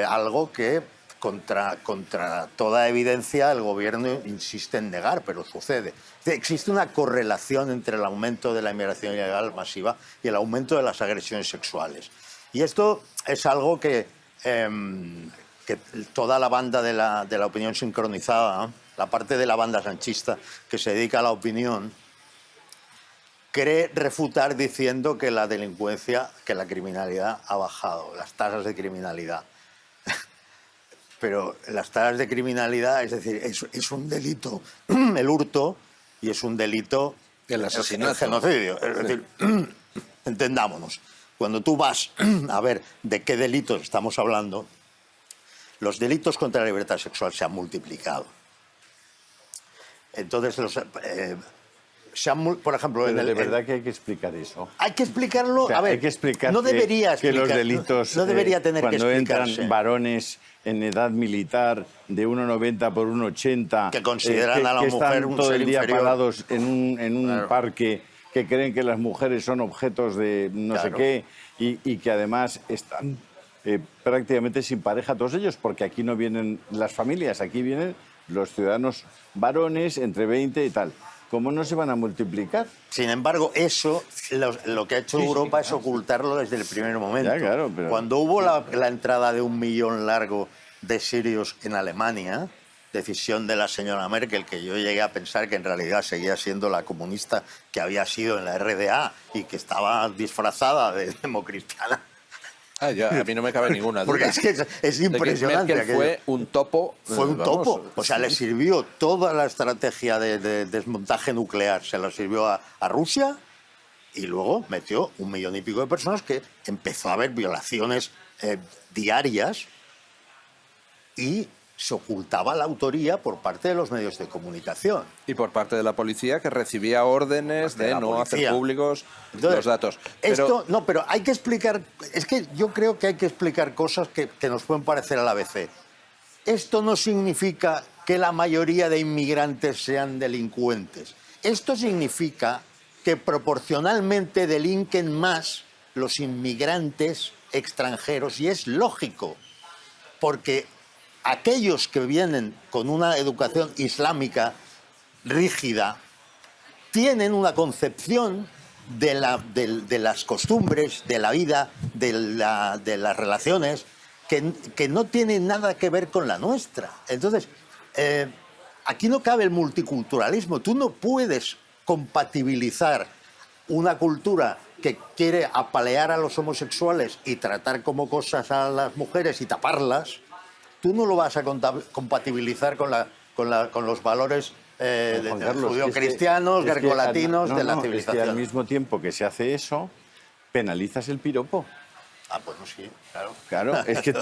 algo que contra toda evidencia el gobierno insiste en negar, pero sucede. Existe una correlación entre el aumento de la inmigración ilegal masiva y el aumento de las agresiones sexuales. Y esto es algo que toda la banda de la opinión sincronizada, ¿no?, la parte de la banda sanchista que se dedica a la opinión, cree refutar diciendo que la delincuencia, que la criminalidad ha bajado, las tasas de criminalidad. Pero las tasas de criminalidad, es decir, es un delito el hurto y es un delito el asesinato, el genocidio. Es decir, entendámonos, cuando tú vas a ver de qué delitos estamos hablando, los delitos contra la libertad sexual se han multiplicado. Entonces, por ejemplo... Pero de verdad que hay que explicar eso. Hay que explicarlo, O sea, a ver, hay que explicar no debería que los explicar, delitos, no debería tener que cuando explicarse. entran varones en edad militar de 1,90 por 1,80... Que consideran a la que mujer están un todo ser el día inferior. parados en un Claro. parque, que creen que las mujeres son objetos de no sé Claro. qué, y que además están prácticamente sin pareja todos ellos, porque aquí no vienen las familias, aquí vienen los ciudadanos varones entre 20 y tal. ¿Cómo no se van a multiplicar? Sin embargo, eso, lo que ha hecho Europa es ocultarlo desde el primer momento. Ya, claro, pero... Cuando hubo la entrada de 1 millón largo de sirios en Alemania, decisión de la señora Merkel, que yo llegué a pensar que en realidad seguía siendo la comunista que había sido en la RDA y que estaba disfrazada de democristiana. Ah, ya, a mí no me cabe ninguna duda. Porque es que es De que impresionante. Merkel aquello. fue un topo. Fue un vamos, topo. O sea, le sirvió toda la estrategia de desmontaje nuclear, se la sirvió a Rusia y luego metió 1 millón y pico de personas, que empezó a haber violaciones diarias y se ocultaba la autoría por parte de los medios de comunicación. Y por parte de la policía, que recibía órdenes de la no hacer policía. públicos Entonces, los datos. pero hay que explicar, es que yo creo que hay que explicar cosas que nos pueden parecer al ABC. Esto no significa que la mayoría de inmigrantes sean delincuentes. Esto significa que proporcionalmente delinquen más los inmigrantes extranjeros, y es lógico, porque aquellos que vienen con una educación islámica rígida tienen una concepción de las costumbres, de la vida, de las relaciones, que no tienen nada que ver con la nuestra. Entonces, aquí no cabe el multiculturalismo. Tú no puedes compatibilizar una cultura que quiere apalear a los homosexuales y tratar como cosas a las mujeres y taparlas. Tú no lo vas a compatibilizar con los valores Juan Carlos, judio-cristianos, es que grecolatinos de la Es que civilización. al mismo tiempo que se hace eso, penalizas el piropo. Ah, pues no, sí, claro. Claro, es que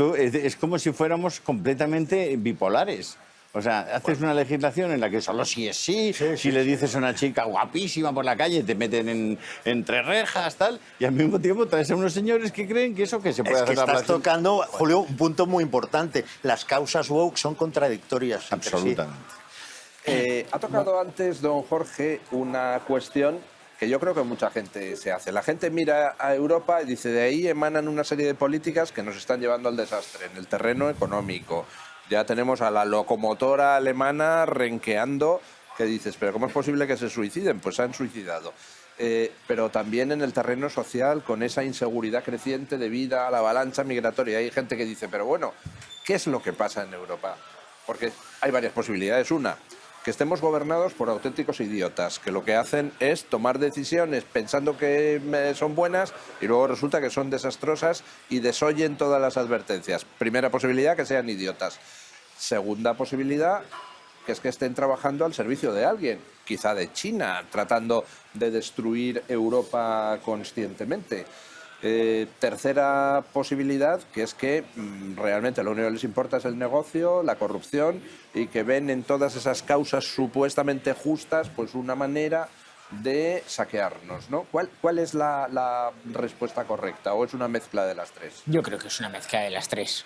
es como si fuéramos completamente bipolares. O sea, haces una legislación en la que solo si es sí, si le dices a una chica guapísima por la calle, te meten entre rejas, tal, y al mismo tiempo traes a unos señores que creen que eso que se puede Es que hacer la estás plaza. tocando, Julio, un punto muy importante. Las causas woke son contradictorias entre sí. Absolutamente. Ha tocado antes, don Jorge, una cuestión que yo creo que mucha gente se hace. La gente mira a Europa y dice, de ahí emanan una serie de políticas que nos están llevando al desastre en el terreno económico. Ya tenemos a la locomotora alemana renqueando, que dices, pero ¿cómo es posible que se suiciden? Pues se han suicidado. Pero también en el terreno social, con esa inseguridad creciente debido a la avalancha migratoria. Hay gente que dice, pero bueno, ¿qué es lo que pasa en Europa? Porque hay varias posibilidades. Una, que estemos gobernados por auténticos idiotas, que lo que hacen es tomar decisiones pensando que son buenas y luego resulta que son desastrosas y desoyen todas las advertencias. Primera posibilidad, que sean idiotas. Segunda posibilidad, que es que estén trabajando al servicio de alguien, quizá de China, tratando de destruir Europa conscientemente. Tercera posibilidad, que es que realmente lo único que les importa es el negocio, la corrupción, y que ven en todas esas causas supuestamente justas pues una manera de saquearnos, ¿no? ¿Cuál es la respuesta correcta o es una mezcla de las tres? Yo creo que es una mezcla de las tres.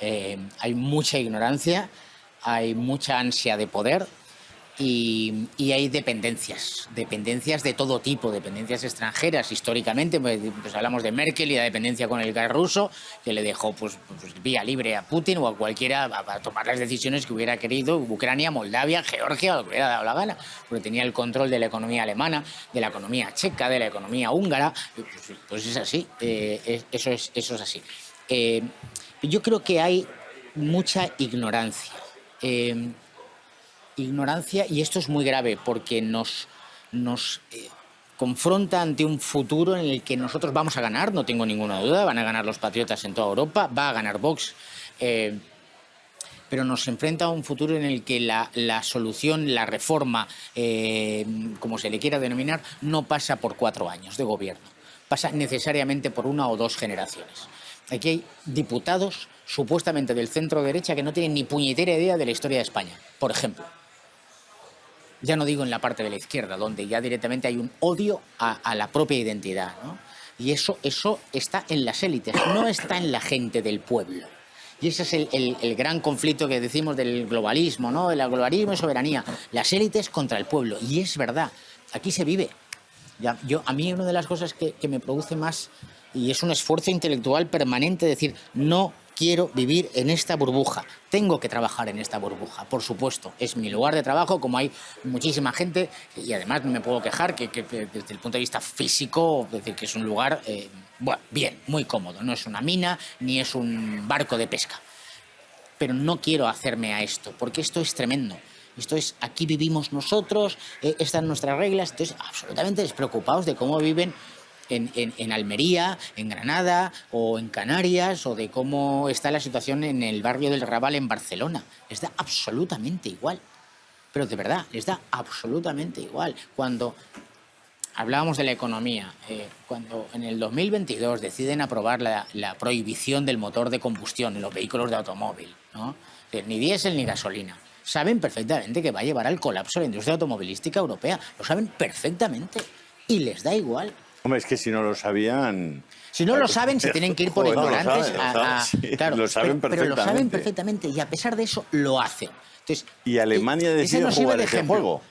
Hay mucha ignorancia, hay mucha ansia de poder y hay dependencias de todo tipo, dependencias extranjeras. Históricamente, pues hablamos de Merkel y la dependencia con el gas ruso, que le dejó pues vía libre a Putin o a cualquiera a tomar las decisiones que hubiera querido Ucrania, Moldavia, Georgia, o lo que hubiera dado la gana, porque tenía el control de la economía alemana, de la economía checa, de la economía húngara. Pues es así, eso es así. Yo creo que hay mucha ignorancia. Ignorancia, y esto es muy grave porque nos confronta ante un futuro en el que nosotros vamos a ganar, no tengo ninguna duda, van a ganar los patriotas en toda Europa, va a ganar Vox, pero nos enfrenta a un futuro en el que la solución, la reforma, como se le quiera denominar, no pasa por 4 años de gobierno, pasa necesariamente por 1 o 2 generaciones. Aquí hay diputados supuestamente del centro derecha que no tienen ni puñetera idea de la historia de España, por ejemplo. Ya no digo en la parte de la izquierda, donde ya directamente hay un odio a la propia identidad, ¿no? Y eso está en las élites, no está en la gente del pueblo. Y ese es el gran conflicto que decimos del globalismo, ¿no? El globalismo y soberanía. Las élites contra el pueblo. Y es verdad, aquí se vive. A mí una de las cosas que me produce más, y es un esfuerzo intelectual permanente, decir, no quiero vivir en esta burbuja, tengo que trabajar en esta burbuja, por supuesto, es mi lugar de trabajo, como hay muchísima gente, y además no me puedo quejar que desde el punto de vista físico, es decir, que es un lugar, bueno, bien, muy cómodo, no es una mina ni es un barco de pesca, pero no quiero hacerme a esto, porque esto es tremendo. Esto es, aquí vivimos nosotros, estas son nuestras reglas, entonces absolutamente despreocupados de cómo viven en Almería, en Granada o en Canarias, o de cómo está la situación en el barrio del Raval en Barcelona. Les da absolutamente igual. Pero de verdad, les da absolutamente igual. Cuando hablábamos de la economía, cuando en el 2022 deciden aprobar la prohibición del motor de combustión en los vehículos de automóvil, ¿no? Ni diésel ni gasolina, saben perfectamente que va a llevar al colapso de la industria automovilística europea. Lo saben perfectamente y les da igual. Hombre, es que si no lo sabían... Si no lo saben, se tienen que ir por Joder, ignorantes. Claro, lo saben pero lo saben perfectamente. perfectamente y a pesar de eso lo hacen. Entonces, Y Alemania ese decide nos sirve jugar de ese ejemplo. juego.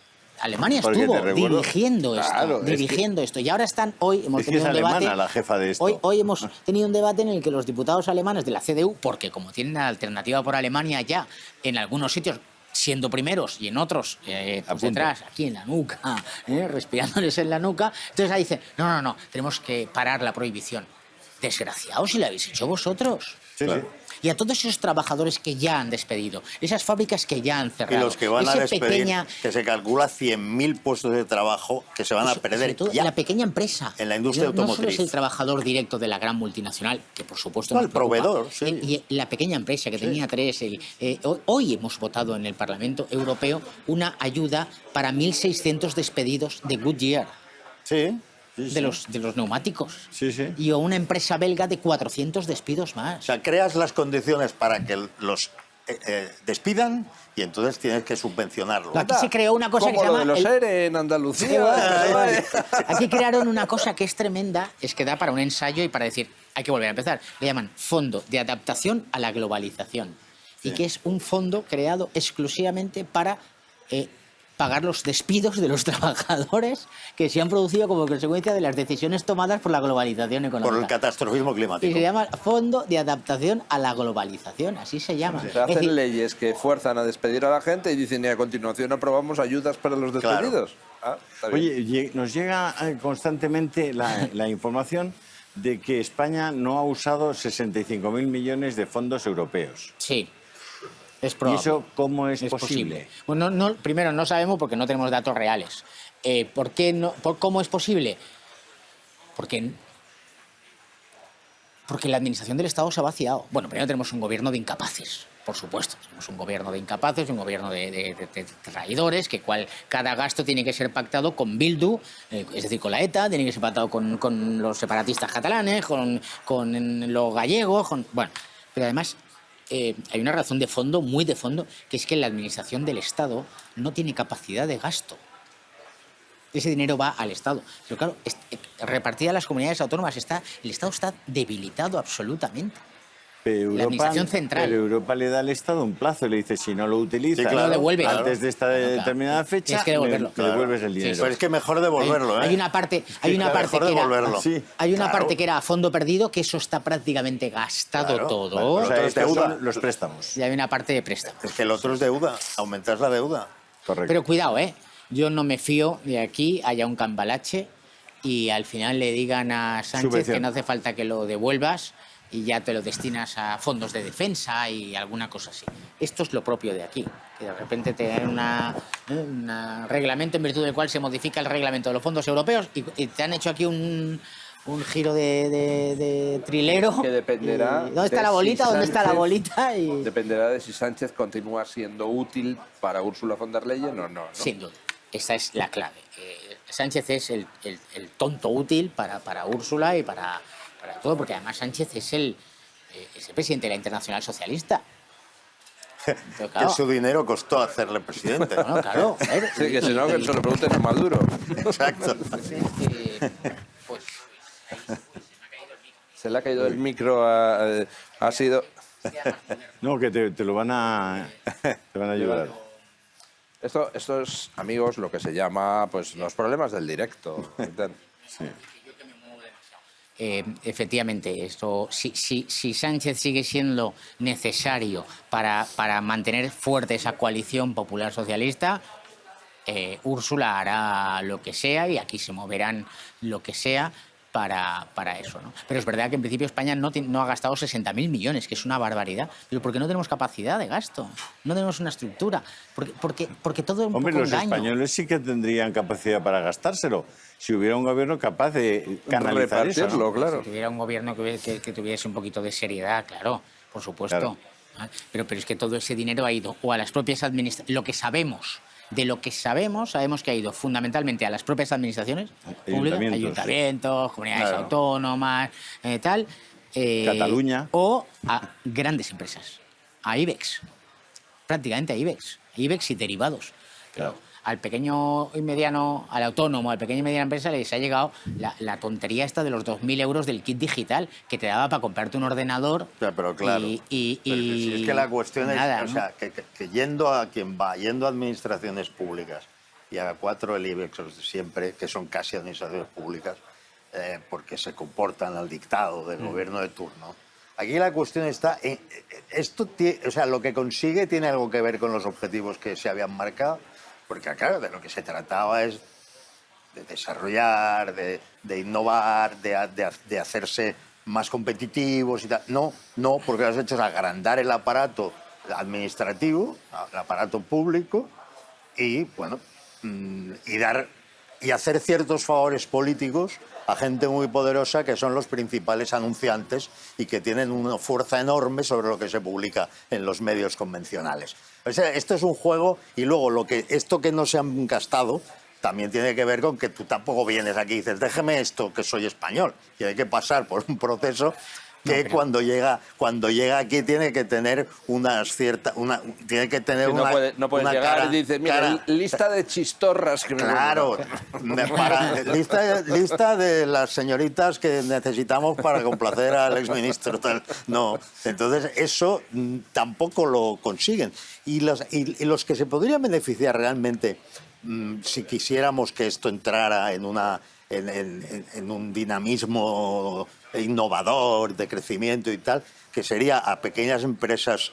Alemania Porque estuvo te recuerdo- dirigiendo esto, Claro, dirigiendo esto. Y ahora están, hoy hemos Es que tenido es un debate. alemana la jefa de esto. Hoy hemos tenido un debate en el que los diputados alemanes de la CDU, porque como tienen la alternativa por Alemania ya en algunos sitios, siendo primeros y en otros pues detrás, aquí en la nuca, respirándoles en la nuca, entonces ahí dicen, no, tenemos que parar la prohibición. Desgraciados, si la habéis hecho vosotros. Sí, sí. Y a todos esos trabajadores que ya han despedido, esas fábricas que ya han Y cerrado, los que van a ese despedir, que se calcula 100.000 puestos de trabajo que se van a perder sobre todo ya. en la pequeña empresa. En la industria No solo automotriz. es el trabajador directo de la gran multinacional, que por supuesto No, nos el proveedor, preocupa. sí. Y la pequeña empresa que tenía 3. Hoy hemos votado en el Parlamento Europeo una ayuda para 1.600 despedidos de Goodyear, Sí, sí, sí. de los neumáticos. Sí, sí. Y a una empresa belga de 400 despidos más. O sea, creas las condiciones para que los despidan y entonces tienes que subvencionarlo. Aquí se creó una cosa que Como se lo llama... de los el- ERE en Andalucía. Aquí crearon una cosa que es tremenda, es que da para un ensayo y para decir, hay que volver a empezar. Le llaman Fondo de Adaptación a la Globalización. Y que es un fondo creado exclusivamente para pagar los despidos de los trabajadores que se han producido como consecuencia de las decisiones tomadas por la globalización económica. Por el catastrofismo Y climático. se llama Fondo de Adaptación a la Globalización, así se llama. Se Es hacen decir, leyes que fuerzan a despedir a la gente y dicen, y a continuación aprobamos ayudas para los Claro. despedidos. Ah, está bien. Oye, nos llega constantemente la información de que España no ha usado 65.000 millones de fondos europeos. sí. Es ¿Y probable. eso cómo es Es posible? Bueno, primero, no sabemos porque no tenemos datos reales. ¿Por qué no? ¿Cómo es posible? Porque la administración del Estado se ha vaciado. Bueno, primero tenemos un gobierno de incapaces, por supuesto. Tenemos un gobierno de incapaces, un gobierno de traidores, que cada gasto tiene que ser pactado con Bildu, es decir, con la ETA, tiene que ser pactado con los separatistas catalanes, con los gallegos, bueno, pero además... hay una razón de fondo, muy de fondo, que es que la administración del Estado no tiene capacidad de gasto. ese dinero va al Estado. Pero claro, repartida a las comunidades autónomas, el Estado está debilitado absolutamente. Pero La administración central. Pero Europa le da al Estado un plazo y le dice, si no lo utilizas Sí, claro, lo devuelve. antes de esta Claro. determinada fecha, Tienes que devolverlo. me devuelves el dinero. Pero es que mejor devolverlo, Hay una parte, mejor que era, devolverlo. Sí. hay una Claro. parte que era a fondo perdido, que eso está prácticamente gastado Claro. todo. O sea, Otro es estos deuda. son los préstamos. Y hay una parte de préstamo. Es que el otro es deuda, aumentas la deuda. Correcto. Pero cuidado, yo no me fío de aquí haya un cambalache y al final le digan a Sánchez Subvención. que no hace falta que lo devuelvas y ya te lo destinas a fondos de defensa y alguna cosa así. Esto es lo propio de aquí, que de repente te dan un reglamento en virtud del cual se modifica el reglamento de los fondos europeos y te han hecho aquí un giro de trilero. Que dependerá ¿Dónde está de la bolita? si ¿Dónde está la Sánchez- bolita? Y... Dependerá de si Sánchez continúa siendo útil para Ursula von der Leyen o no, ¿no? Sin duda, esa es la clave. Sánchez es el tonto útil para Úrsula y para todo, porque además Sánchez es el presidente de la Internacional Socialista. Entonces, Que claro, su dinero costó hacerle presidente. bueno, claro, a ver, Sí, que si no, que se lo pregunten a Maduro. Exacto. pues, Se le ha caído el micro, ha sido... No, que te lo van a, te van a ayudar. Esto es, amigos, lo que se llama pues los problemas del directo. efectivamente, esto, si Sánchez sigue siendo necesario para mantener fuerte esa coalición popular socialista, Úrsula hará lo que sea y aquí se moverán lo que sea para eso, ¿no? Pero es verdad que en principio España no ha gastado 60.000 millones, que es una barbaridad. Pero porque no tenemos capacidad de gasto, no tenemos una estructura, porque todo es un Hombre, poco los engaño. españoles sí que tendrían capacidad para gastárselo, si hubiera un gobierno capaz de canalizar eso, Repartirlo, ¿no? claro. Si tuviera un gobierno que tuviese un poquito de seriedad, claro, por supuesto. Claro. ¿Ah? Pero es que todo ese dinero ha ido o a las propias administraciones, lo que sabemos. De lo que sabemos que ha ido fundamentalmente a las propias administraciones públicas, ayuntamientos, comunidades Claro. autónomas, tal. Cataluña. O a grandes empresas, a IBEX, prácticamente a IBEX y derivados. Claro. Al pequeño y mediano, al autónomo, al pequeño y mediana empresa les ha llegado la tontería esta de los 2.000 euros del kit digital que te daba para comprarte un ordenador. Ya, pero claro. Y Pero si es que la cuestión nada, es, o ¿no? sea, que yendo a quien va, yendo a administraciones públicas y a 4 el IBEX los de siempre, que son casi administraciones públicas, porque se comportan al dictado del gobierno de turno. Aquí la cuestión está en o sea, lo que consigue tiene algo que ver con los objetivos que se habían marcado, porque claro, de lo que se trataba es de desarrollar, de innovar, de hacerse más competitivos y tal. No, porque lo has hecho es agrandar el aparato administrativo, el aparato público y, bueno, y hacer ciertos favores políticos a gente muy poderosa que son los principales anunciantes y que tienen una fuerza enorme sobre lo que se publica en los medios convencionales. O sea, esto es un juego y luego esto que no se han gastado también tiene que ver con que tú tampoco vienes aquí y dices, déjeme esto, que soy español. Y hay que pasar por un proceso que cuando llega aquí tiene que tener tiene que tener Sí, no puedes una llegar cara, y dices, mira, lista de chistorras que me claro, lista de las señoritas que necesitamos para complacer al exministro. Tal. No, entonces eso tampoco lo consiguen. Y los que se podrían beneficiar realmente, si quisiéramos que esto entrara en un dinamismo innovador, de crecimiento y tal, que sería a pequeñas empresas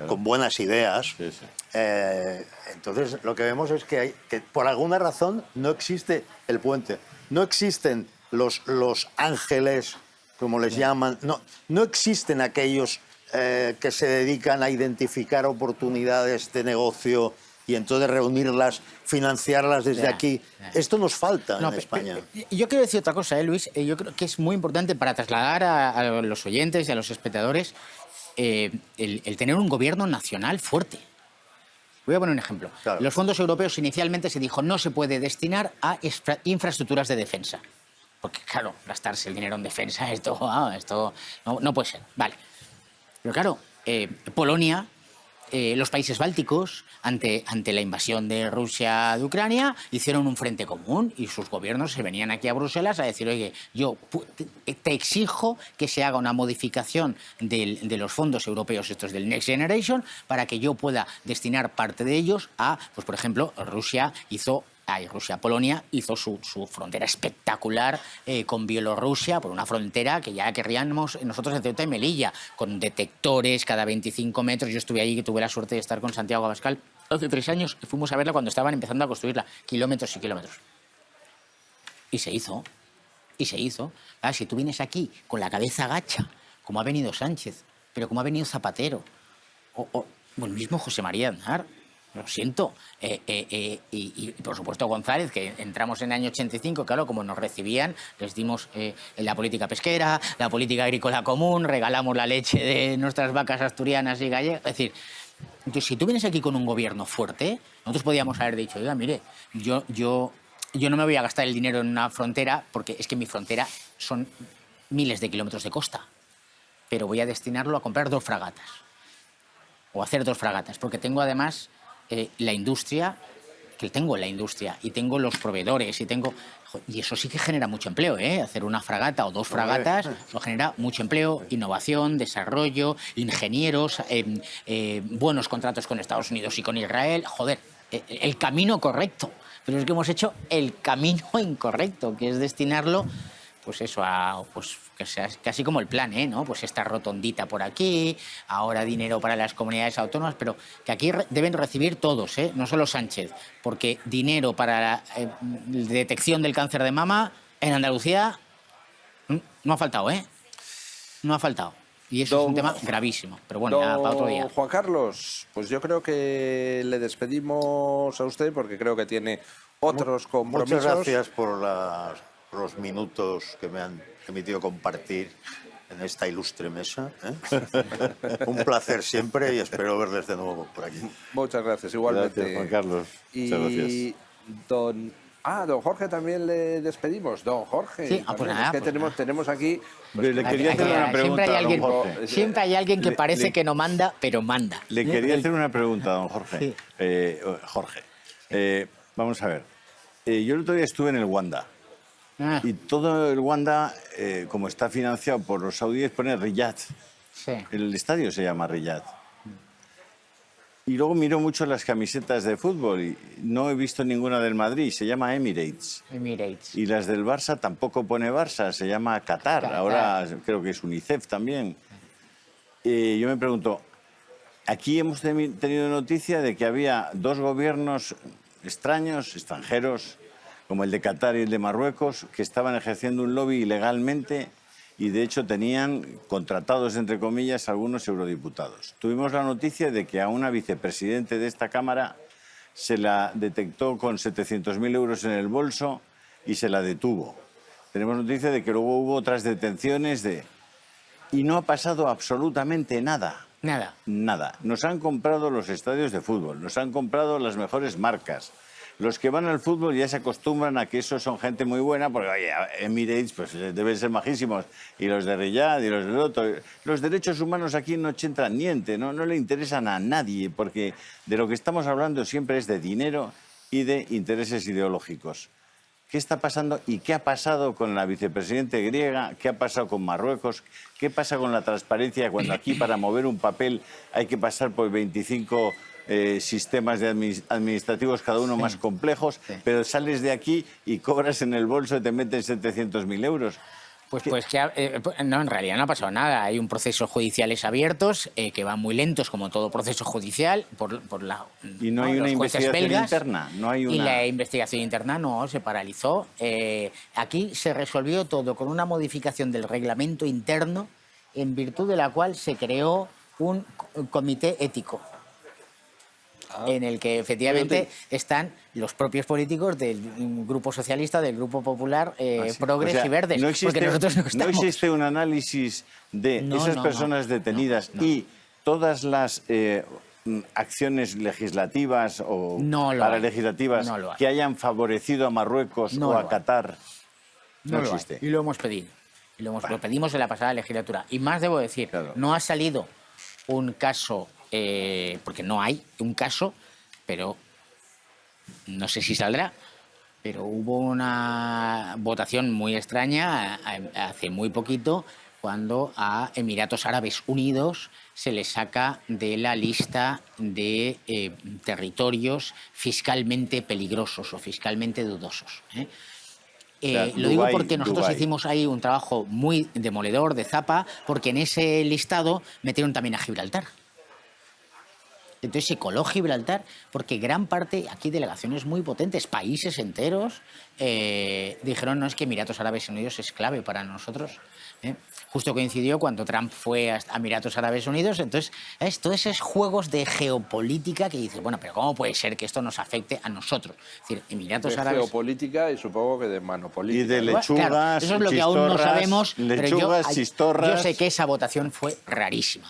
con buenas ideas. Sí, sí. Entonces, lo que vemos es que por alguna razón no existe el puente. No existen los ángeles, como les llaman. No existen aquellos que se dedican a identificar oportunidades de negocio y entonces reunirlas, financiarlas desde aquí. Esto nos falta en España. Yo quiero decir otra cosa, Luis. Yo creo que es muy importante para trasladar a los oyentes y a los espectadores el tener un gobierno nacional fuerte. Voy a poner un ejemplo. Claro. Los fondos europeos inicialmente se dijo no se puede destinar a infraestructuras de defensa. Porque, claro, gastarse el dinero en defensa, esto no puede ser. Vale. Pero claro, Polonia los países bálticos, ante la invasión de Rusia de Ucrania, hicieron un frente común y sus gobiernos se venían aquí a Bruselas a decir, oye, yo te exijo que se haga una modificación de los fondos europeos, estos del Next Generation, para que yo pueda destinar parte de ellos a, pues por ejemplo, Polonia hizo su frontera espectacular con Bielorrusia, por una frontera que ya querríamos nosotros en Ceuta y Melilla, con detectores cada 25 metros. Yo estuve allí, que tuve la suerte de estar con Santiago Abascal hace 3 años, y fuimos a verla cuando estaban empezando a construirla, kilómetros y kilómetros. Y se hizo. Ah, si tú vienes aquí con la cabeza gacha, como ha venido Sánchez, pero como ha venido Zapatero, o el mismo José María Aznar, lo siento. Y por supuesto González, que entramos en el año 85, claro, como nos recibían, les dimos la política pesquera, la política agrícola común, regalamos la leche de nuestras vacas asturianas y gallegas. Es decir, entonces, si tú vienes aquí con un gobierno fuerte, nosotros podíamos haber dicho, oiga, mire, yo no me voy a gastar el dinero en una frontera, porque es que mi frontera son miles de kilómetros de costa, pero voy a destinarlo a comprar 2 fragatas, o hacer 2 fragatas, porque tengo además la industria, y tengo los proveedores, y eso sí que genera mucho empleo, ¿eh? Hacer una fragata o 2 fragatas, eso genera mucho empleo, innovación, desarrollo, ingenieros, buenos contratos con Estados Unidos y con Israel. Joder, el camino correcto. Pero es que hemos hecho el camino incorrecto, que es destinarlo, pues eso, pues que sea casi como el plan, ¿no? Pues esta rotondita por aquí, ahora dinero para las comunidades autónomas, pero que aquí deben recibir todos, no solo Sánchez, porque dinero para la detección del cáncer de mama en Andalucía no ha faltado, No ha faltado. Y eso es un tema gravísimo, pero bueno, ya para otro día. Juan Carlos, pues yo creo que le despedimos a usted porque creo que tiene otros compromisos. Muchas gracias por los minutos que me han permitido compartir en esta ilustre mesa. Un placer siempre y espero verles de nuevo por aquí. Muchas gracias, igualmente. Gracias, Juan Carlos. Muchas gracias. Don Jorge también le despedimos. Don Jorge. Sí, pues nada, es que pues tenemos aquí... Le quería hacer una pregunta a don Jorge. Siempre hay alguien que parece que no manda, pero manda. Le quería hacer una pregunta a don Jorge. Sí. Jorge, vamos a ver. Yo el otro día estuve en el Wanda. Y todo el Wanda, como está financiado por los saudíes, pone Riyadh. Sí. El estadio se llama Riyadh. Y luego miro mucho las camisetas de fútbol y no he visto ninguna del Madrid, se llama Emirates. Y las del Barça tampoco pone Barça, se llama Qatar. Ahora creo que es UNICEF también. Yo me pregunto, aquí hemos tenido noticia de que había 2 gobiernos extraños, extranjeros, como el de Qatar y el de Marruecos, que estaban ejerciendo un lobby ilegalmente y de hecho tenían contratados, entre comillas, algunos eurodiputados. Tuvimos la noticia de que a una vicepresidente de esta Cámara se la detectó con 700.000 euros en el bolso y se la detuvo. Tenemos noticia de que luego hubo otras detenciones y no ha pasado absolutamente nada. Nada. Nada. Nos han comprado los estadios de fútbol, nos han comprado las mejores marcas. Los que van al fútbol ya se acostumbran a que esos son gente muy buena, porque oye, Emirates pues deben ser majísimos, y los de Riyadh y los del otro. Los derechos humanos aquí no c'entran niente, no le interesan a nadie, porque de lo que estamos hablando siempre es de dinero y de intereses ideológicos. ¿Qué está pasando y qué ha pasado con la vicepresidenta griega? ¿Qué ha pasado con Marruecos? ¿Qué pasa con la transparencia cuando aquí para mover un papel hay que pasar por 25... sistemas administrativos, cada uno más complejos, pero sales de aquí y cobras en el bolso y te meten 700.000 euros? No, en realidad no ha pasado nada. Hay un proceso judiciales abiertos que van muy lentos, como todo proceso judicial, por la... ¿Y no hay una investigación interna? Y la investigación interna no, se paralizó. Aquí se resolvió todo con una modificación del reglamento interno, en virtud de la cual se creó un comité ético, en el que efectivamente están los propios políticos del Grupo Socialista, del Grupo Popular, Progres y Verdes. Porque nosotros no estamos... ¿No existe un análisis de esas personas detenidas y todas las acciones legislativas o paralegislativas que hayan favorecido a Marruecos o a Qatar? No existe. Y lo hemos pedido. Lo pedimos en la pasada legislatura. Y más debo decir, no ha salido un caso porque no hay un caso, pero no sé si saldrá, pero hubo una votación muy extraña hace muy poquito cuando a Emiratos Árabes Unidos se le saca de la lista de territorios fiscalmente peligrosos o fiscalmente dudosos. Lo digo porque nosotros hicimos ahí un trabajo muy demoledor, de zapa, porque en ese listado metieron también a Gibraltar. Entonces se coló Gibraltar porque gran parte, aquí delegaciones muy potentes, países enteros, dijeron, no, es que Emiratos Árabes Unidos es clave para nosotros. Justo coincidió cuando Trump fue a Emiratos Árabes Unidos, entonces todos esos juegos de geopolítica que dices, bueno, pero ¿cómo puede ser que esto nos afecte a nosotros? Es decir, Emiratos de Árabes... geopolítica y supongo que de mano política. Y de ¿no? lechugas, Claro, eso es lo que aún no sabemos, lechugas, pero chistorras. yo sé que esa votación fue rarísima.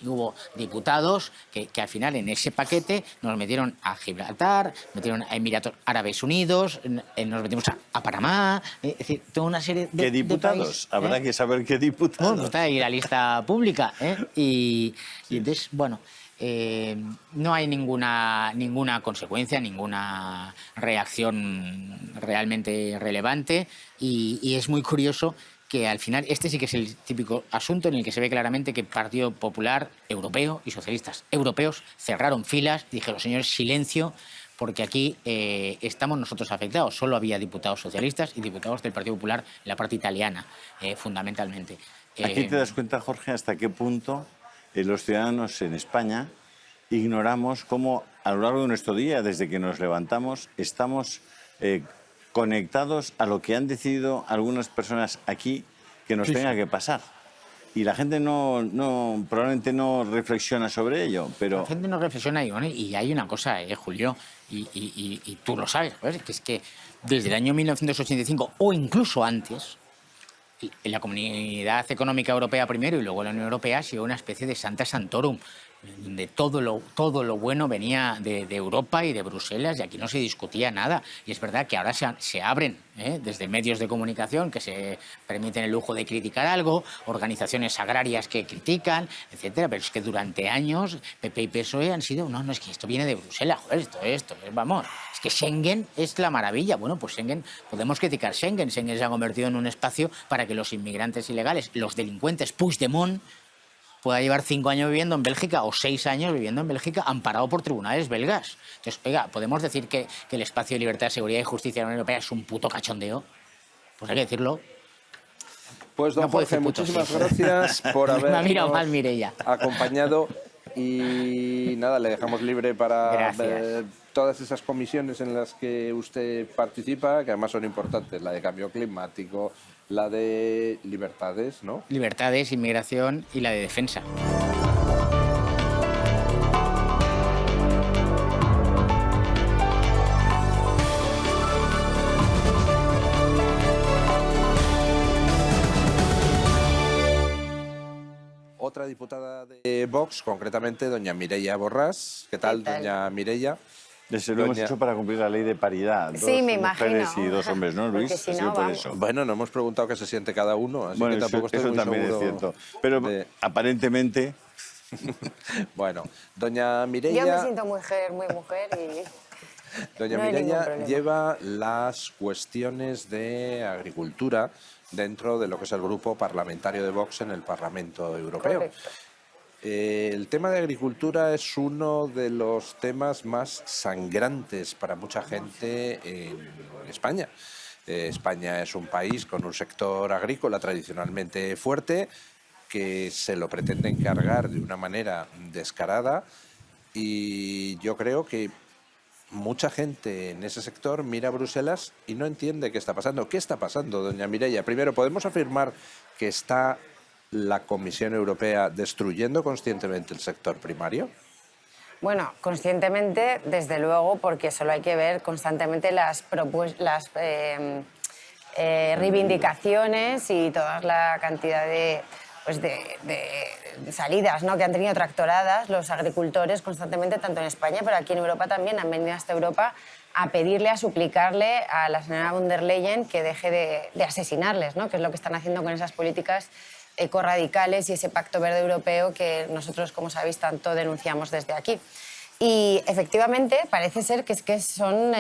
Y hubo diputados que al final en ese paquete nos metieron a Gibraltar, metieron a Emiratos Árabes Unidos, nos metimos a Panamá, es decir, toda una serie de... ¿Qué diputados? De países, Habrá que saber qué diputados. Bueno, está ahí la lista pública, y entonces, bueno, no hay ninguna consecuencia, ninguna reacción realmente relevante, y es muy curioso que al final este sí que es el típico asunto en el que se ve claramente que el Partido Popular Europeo y socialistas europeos cerraron filas y dijeron, señores, silencio, porque aquí estamos nosotros afectados. Solo había diputados socialistas y diputados del Partido Popular en la parte italiana, fundamentalmente. Aquí te das cuenta, Jorge, hasta qué punto los ciudadanos en España ignoramos cómo a lo largo de nuestro día, desde que nos levantamos, estamos conectados a lo que han decidido algunas personas aquí que nos tenga que pasar. Y la gente probablemente no reflexiona sobre ello, pero... La gente no reflexiona y hay una cosa, Julio, y tú lo sabes, ¿sabes? Que es que desde el año 1985 o incluso antes, en la Comunidad Económica Europea primero y luego la Unión Europea ha sido una especie de Santa Santorum, donde todo lo bueno venía de Europa y de Bruselas, y aquí no se discutía nada. Y es verdad que ahora se abren desde medios de comunicación que se permiten el lujo de criticar algo, organizaciones agrarias que critican, etcétera, pero es que durante años PP y PSOE han sido, no, es que esto viene de Bruselas, joder, esto, vamos, es que Schengen es la maravilla. Bueno, pues Schengen, podemos criticar Schengen se ha convertido en un espacio para que los inmigrantes ilegales, los delincuentes, Puigdemont, pueda llevar 5 años viviendo en Bélgica o 6 años viviendo en Bélgica amparado por tribunales belgas. Entonces, oiga, ¿podemos decir que el espacio de libertad, seguridad y justicia de la Unión Europea es un puto cachondeo? Pues hay que decirlo. Pues don Jorge, muchísimas gracias por habernos acompañado y nada, le dejamos libre para todas esas comisiones en las que usted participa, que además son importantes, la de cambio climático, la de libertades, ¿no? Libertades, inmigración y la de defensa. Otra diputada de Vox, concretamente doña Mireia Borràs. ¿Qué tal, doña Mireia? Lo hemos hecho para cumplir la ley de paridad. Sí, me imagino. 2 mujeres y 2 hombres, ¿no, Luis? Si no, por eso. Bueno, no hemos preguntado qué se siente cada uno, así Bueno, que tampoco estoy eso muy también seguro es cierto. Pero aparentemente... Bueno, doña Mireia... Yo me siento muy mujer y... Doña no Mireia lleva las cuestiones de agricultura dentro de lo que es el grupo parlamentario de Vox en el Parlamento Europeo. Correcto. El tema de agricultura es uno de los temas más sangrantes para mucha gente en España. España es un país con un sector agrícola tradicionalmente fuerte que se lo pretende encargar de una manera descarada, y yo creo que mucha gente en ese sector mira a Bruselas y no entiende qué está pasando. ¿Qué está pasando, doña Mireia? Primero, ¿podemos afirmar que está la Comisión Europea destruyendo conscientemente el sector primario? Bueno, conscientemente, desde luego, porque solo hay que ver constantemente las reivindicaciones y toda la cantidad de salidas, ¿no?, que han tenido tractoradas los agricultores constantemente, tanto en España, pero aquí en Europa también. Han venido hasta Europa a pedirle, a suplicarle a la señora von der Leyen que deje de asesinarles, ¿no?, que es lo que están haciendo con esas políticas ecorradicales y ese Pacto Verde Europeo que nosotros, como sabéis, tanto denunciamos desde aquí. Y efectivamente parece ser que son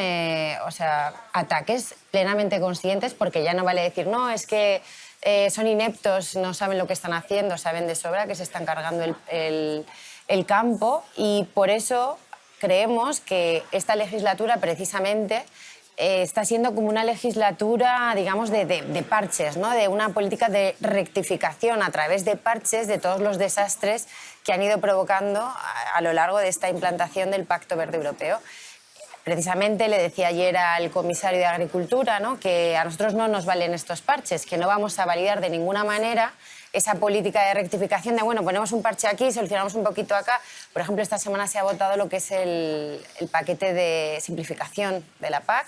ataques plenamente conscientes, porque ya no vale decir, no, es que son ineptos, no saben lo que están haciendo, saben de sobra que se están cargando el campo, y por eso creemos que esta legislatura precisamente está siendo como una legislatura, digamos, de parches, ¿no? De una política de rectificación a través de parches de todos los desastres que han ido provocando a lo largo de esta implantación del Pacto Verde Europeo. Precisamente le decía ayer al comisario de Agricultura, ¿no?, que a nosotros no nos valen estos parches, que no vamos a validar de ninguna manera esa política de rectificación de, bueno, ponemos un parche aquí, solucionamos un poquito acá. Por ejemplo, esta semana se ha votado lo que es el paquete de simplificación de la PAC,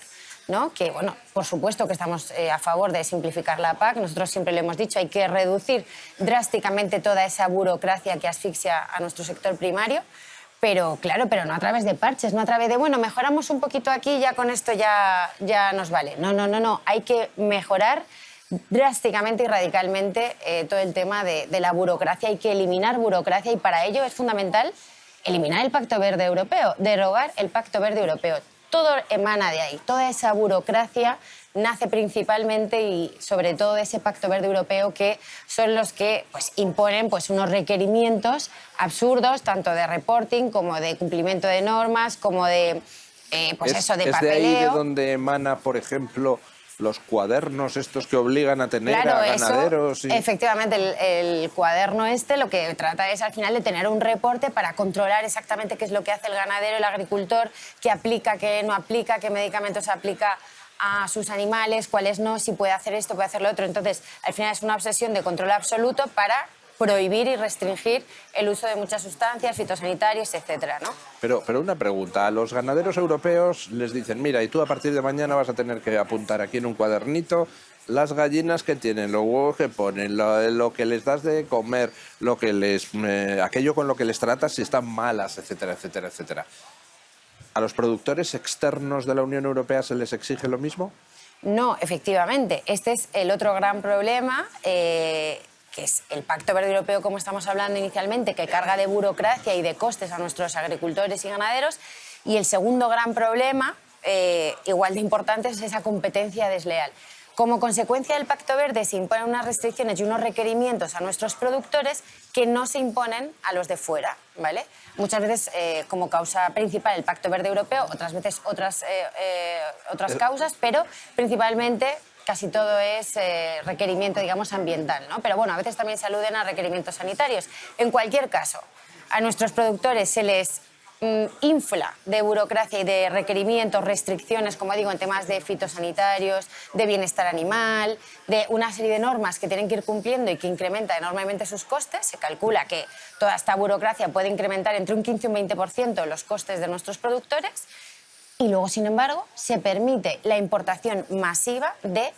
¿no?, que, bueno, por supuesto que estamos a favor de simplificar la PAC. Nosotros siempre le hemos dicho, hay que reducir drásticamente toda esa burocracia que asfixia a nuestro sector primario. Pero claro, pero no a través de parches, no a través de, bueno, mejoramos un poquito aquí, ya con esto ya nos vale. No. Hay que mejorar drásticamente y radicalmente todo el tema de la burocracia. Hay que eliminar burocracia, y para ello es fundamental eliminar el Pacto Verde Europeo, derogar el Pacto Verde Europeo. Todo emana de ahí, toda esa burocracia nace principalmente y sobre todo de ese Pacto Verde Europeo, que son los que pues, imponen pues, unos requerimientos absurdos, tanto de reporting como de cumplimiento de normas, como de, de papeleo. ¿Es de ahí de donde emana, por ejemplo, los cuadernos estos que obligan a tener claro, a ganaderos? Eso, efectivamente, el cuaderno lo que trata es al final de tener un reporte para controlar exactamente qué es lo que hace el ganadero, el agricultor, qué aplica, qué no aplica, qué medicamentos aplica a sus animales, cuáles no, si puede hacer esto, puede hacer lo otro. Entonces, al final es una obsesión de control absoluto para prohibir y restringir el uso de muchas sustancias, fitosanitarios, etcétera, ¿no? Pero una pregunta, a los ganaderos europeos les dicen, mira, y tú a partir de mañana vas a tener que apuntar aquí en un cuadernito las gallinas que tienen, los huevos que ponen, lo que les das de comer, lo que aquello con lo que les tratas si están malas, etcétera, etcétera, etcétera. ¿A los productores externos de la Unión Europea se les exige lo mismo? No, efectivamente. Este es el otro gran problema, que es el Pacto Verde Europeo, como estamos hablando inicialmente, que carga de burocracia y de costes a nuestros agricultores y ganaderos. Y el segundo gran problema, igual de importante, es esa competencia desleal. Como consecuencia del Pacto Verde se imponen unas restricciones y unos requerimientos a nuestros productores que no se imponen a los de fuera, ¿vale? Muchas veces como causa principal el Pacto Verde Europeo, otras veces otras causas, pero principalmente casi todo es requerimiento, digamos, ambiental, ¿no? Pero bueno, a veces también se aluden a requerimientos sanitarios. En cualquier caso, a nuestros productores se les infla de burocracia y de requerimientos, restricciones, como digo, en temas de fitosanitarios, de bienestar animal, de una serie de normas que tienen que ir cumpliendo y que incrementa enormemente sus costes. Se calcula que toda esta burocracia puede incrementar entre un 15 y un 20% los costes de nuestros productores, y luego, sin embargo, se permite la importación masiva de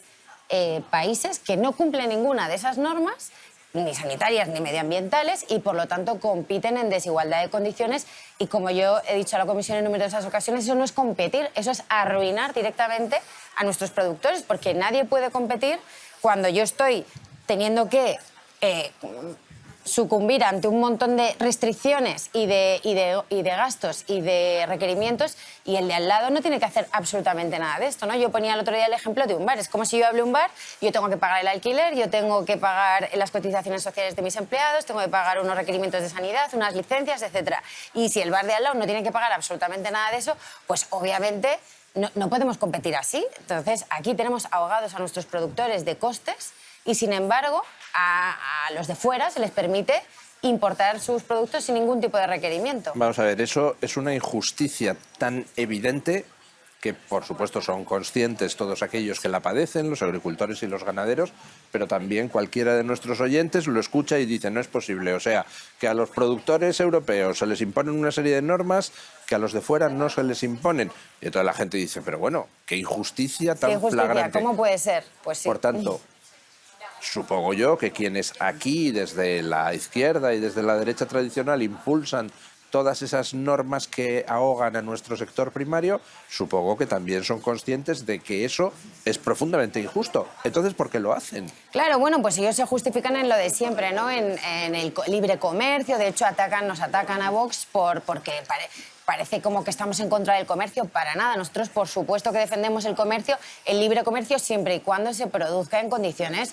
países que no cumplen ninguna de esas normas, ni sanitarias ni medioambientales, y por lo tanto compiten en desigualdad de condiciones. Y como yo he dicho a la Comisión en numerosas ocasiones, eso no es competir, eso es arruinar directamente a nuestros productores, porque nadie puede competir cuando yo estoy teniendo que sucumbir ante un montón de restricciones y de gastos y de requerimientos, y el de al lado no tiene que hacer absolutamente nada de esto, ¿no? Yo ponía el otro día el ejemplo de un bar. Es como si yo abro un bar, yo tengo que pagar el alquiler, yo tengo que pagar las cotizaciones sociales de mis empleados, tengo que pagar unos requerimientos de sanidad, unas licencias, etcétera. Y si el bar de al lado no tiene que pagar absolutamente nada de eso, pues obviamente no podemos competir así. Entonces, aquí tenemos ahogados a nuestros productores de costes, y sin embargo a los de fuera se les permite importar sus productos sin ningún tipo de requerimiento. Vamos a ver, eso es una injusticia tan evidente que, por supuesto, son conscientes todos aquellos que la padecen, los agricultores y los ganaderos, pero también cualquiera de nuestros oyentes lo escucha y dice, no es posible. O sea, que a los productores europeos se les imponen una serie de normas que a los de fuera no se les imponen. Y toda la gente dice, pero bueno, qué injusticia tan ¿Qué injusticia? flagrante. ¿Cómo puede ser? Pues sí. Por tanto, supongo yo que quienes aquí, desde la izquierda y desde la derecha tradicional, impulsan todas esas normas que ahogan a nuestro sector primario, supongo que también son conscientes de que eso es profundamente injusto. Entonces, ¿por qué lo hacen? Claro, bueno, pues ellos se justifican en lo de siempre, ¿no? En el libre comercio. De hecho, nos atacan a Vox porque parece como que estamos en contra del comercio. Para nada. Nosotros, por supuesto, que defendemos el comercio, el libre comercio, siempre y cuando se produzca en condiciones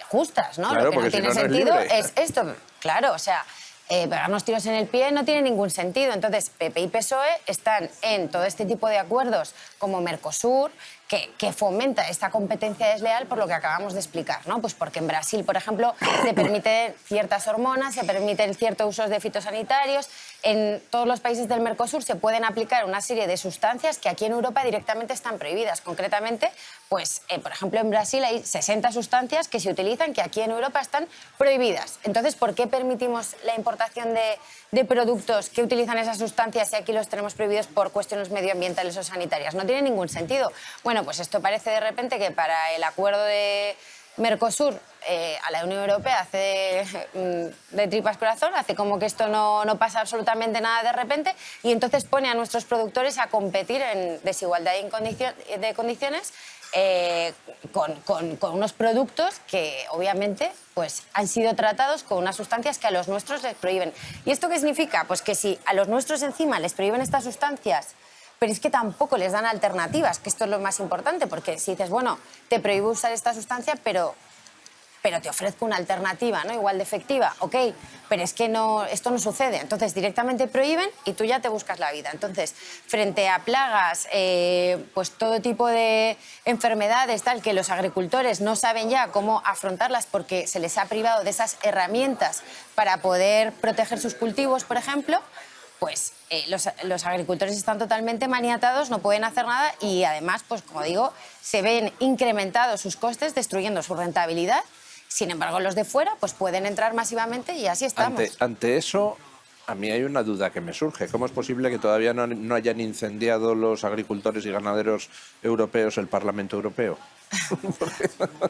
justas, ¿no? Claro, lo que no porque tiene si no, no es sentido libre. es esto. Claro, o sea, pegarnos tiros en el pie no tiene ningún sentido. Entonces, PP y PSOE están en todo este tipo de acuerdos como Mercosur, que fomenta esta competencia desleal por lo que acabamos de explicar, ¿no? Pues porque en Brasil, por ejemplo, se permiten ciertas hormonas, se permiten ciertos usos de fitosanitarios. En todos los países del Mercosur se pueden aplicar una serie de sustancias que aquí en Europa directamente están prohibidas. Concretamente, pues, por ejemplo, en Brasil hay 60 sustancias que se utilizan que aquí en Europa están prohibidas. Entonces, ¿por qué permitimos la importación de productos que utilizan esas sustancias si aquí los tenemos prohibidos por cuestiones medioambientales o sanitarias? No tiene ningún sentido. Bueno, pues esto parece de repente que para el acuerdo de Mercosur a la Unión Europea hace de tripas corazón, hace como que esto no pasa absolutamente nada de repente, y entonces pone a nuestros productores a competir en desigualdad de condiciones con unos productos que obviamente pues, han sido tratados con unas sustancias que a los nuestros les prohíben. ¿Y esto qué significa? Pues que si a los nuestros encima les prohíben estas sustancias, pero es que tampoco les dan alternativas, que esto es lo más importante, porque si dices, bueno, te prohíbo usar esta sustancia, pero te ofrezco una alternativa, ¿no? Igual de efectiva, ok, pero es que esto no sucede. Entonces directamente prohíben y tú ya te buscas la vida. Entonces, frente a plagas, pues todo tipo de enfermedades, tal, que los agricultores no saben ya cómo afrontarlas porque se les ha privado de esas herramientas para poder proteger sus cultivos, por ejemplo, pues los agricultores están totalmente maniatados, no pueden hacer nada y además, pues como digo, se ven incrementados sus costes, destruyendo su rentabilidad. Sin embargo, los de fuera pues pueden entrar masivamente y así estamos. Ante eso, a mí hay una duda que me surge. ¿Cómo es posible que todavía no hayan incendiado los agricultores y ganaderos europeos el Parlamento Europeo?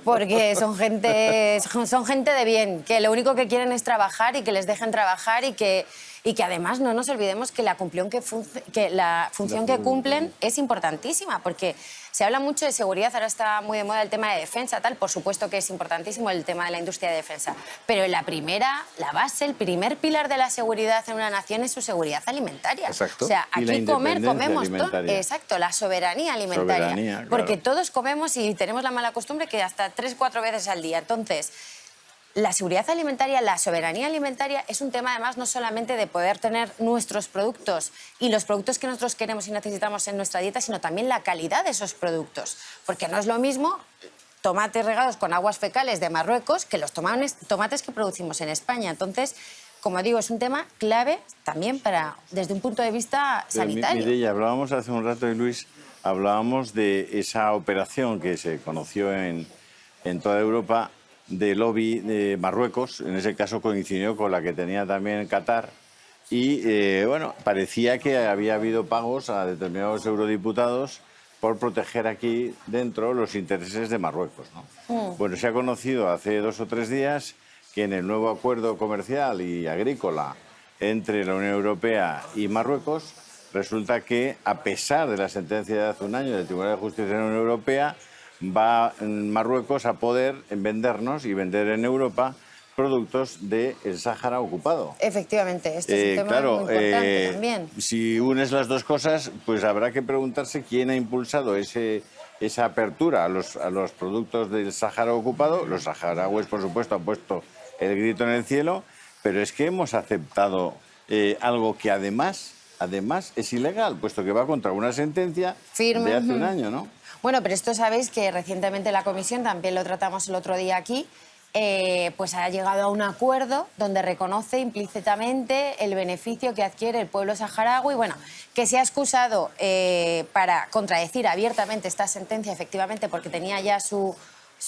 Porque son gente de bien, que lo único que quieren es trabajar y que les dejen trabajar y que además no nos olvidemos que la función que cumplen es importantísima, porque se habla mucho de seguridad, ahora está muy de moda el tema de defensa, tal, por supuesto que es importantísimo el tema de la industria de defensa, pero la base, el primer pilar de la seguridad en una nación es su seguridad alimentaria. Exacto. O sea, Y la aquí comemos todo. alimentaria. Exacto, la soberanía alimentaria. Soberanía, porque claro. todos comemos y tenemos la mala costumbre que hasta 3-4 veces al día. Entonces, la seguridad alimentaria, la soberanía alimentaria es un tema además no solamente de poder tener nuestros productos y los productos que nosotros queremos y necesitamos en nuestra dieta, sino también la calidad de esos productos. Porque no es lo mismo tomates regados con aguas fecales de Marruecos que los tomates que producimos en España. Entonces, como digo, es un tema clave también desde un punto de vista sanitario. Mireia, hablábamos hace un rato, y Luis, hablábamos de esa operación que se conoció en toda Europa de lobby de Marruecos, en ese caso coincidió con la que tenía también Qatar, y bueno, parecía que había habido pagos a determinados eurodiputados por proteger aquí dentro los intereses de Marruecos, ¿no? Bueno, se ha conocido hace 2 o 3 días que en el nuevo acuerdo comercial y agrícola entre la Unión Europea y Marruecos, resulta que, a pesar de la sentencia de hace un año del Tribunal de Justicia de la Unión Europea, va Marruecos a poder vendernos y vender en Europa productos del Sáhara ocupado. Efectivamente, este es un tema muy importante también. Si unes las dos cosas, pues habrá que preguntarse quién ha impulsado esa apertura a los productos del Sáhara ocupado. Los saharauis, por supuesto, han puesto el grito en el cielo, pero es que hemos aceptado algo que además es ilegal, puesto que va contra una sentencia Firme. de hace un año, ¿no? Bueno, pero esto sabéis que recientemente la Comisión, también lo tratamos el otro día aquí, pues ha llegado a un acuerdo donde reconoce implícitamente el beneficio que adquiere el pueblo saharaui, bueno, que se ha excusado para contradecir abiertamente esta sentencia, efectivamente, porque tenía ya su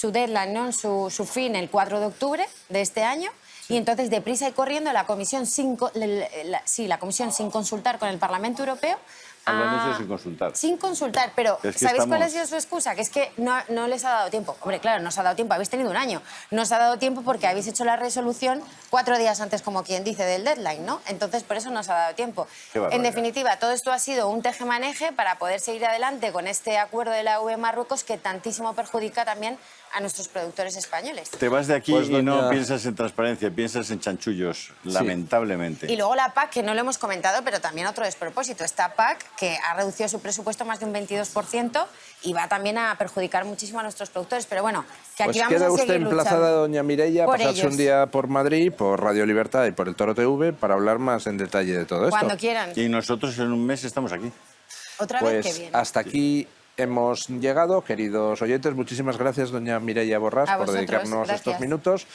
deadline, ¿no? su fin el 4 de octubre de este año. Y entonces, deprisa y corriendo, la Comisión, sin consultar con el Parlamento Europeo, Hablando de eso sin consultar. Sin consultar, pero Es que ¿sabéis cuál ha estamos- sido su excusa? Que es que no les ha dado tiempo. Hombre, claro, no os ha dado tiempo, habéis tenido un año. No os ha dado tiempo porque habéis hecho la resolución 4 días antes, como quien dice, del deadline, ¿no? Entonces, por eso no os ha dado tiempo. Qué barbaridad. En definitiva, todo esto ha sido un tejemaneje para poder seguir adelante con este acuerdo de la UE Marruecos que tantísimo perjudica también a nuestros productores españoles. Te vas de aquí Pues, y no doña- piensas en transparencia, piensas en chanchullos, lamentablemente. Y luego la PAC, que no lo hemos comentado, pero también otro despropósito. Esta PAC, que ha reducido su presupuesto más de un 22% y va también a perjudicar muchísimo a nuestros productores. Pero bueno, que aquí Pues vamos queda a usted seguir emplazada, luchando. doña Mireia, a Por pasarse ellos. un día por Madrid, por Radio Libertad y por el Toro TV para hablar más en detalle de todo esto. Cuando quieran. Y nosotros en un mes estamos aquí. Otra vez que Pues bien. hasta aquí hemos llegado, queridos oyentes. Muchísimas gracias, doña Mireia Borrás, A por vosotros, dedicarnos gracias. estos minutos.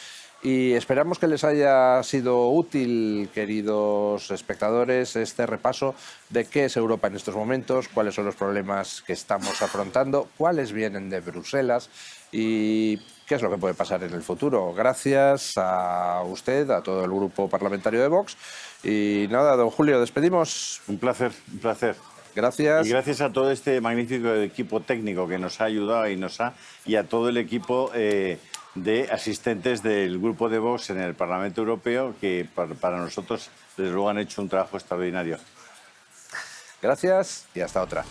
Y esperamos que les haya sido útil, queridos espectadores, este repaso de qué es Europa en estos momentos, cuáles son los problemas que estamos afrontando, cuáles vienen de Bruselas y qué es lo que puede pasar en el futuro. Gracias a usted, a todo el grupo parlamentario de Vox. Y nada, don Julio, despedimos. Un placer, un placer. Gracias. Y gracias a todo este magnífico equipo técnico que nos ha ayudado y a todo el equipo de asistentes del grupo de Vox en el Parlamento Europeo que para nosotros, desde luego, han hecho un trabajo extraordinario. Gracias y hasta otra.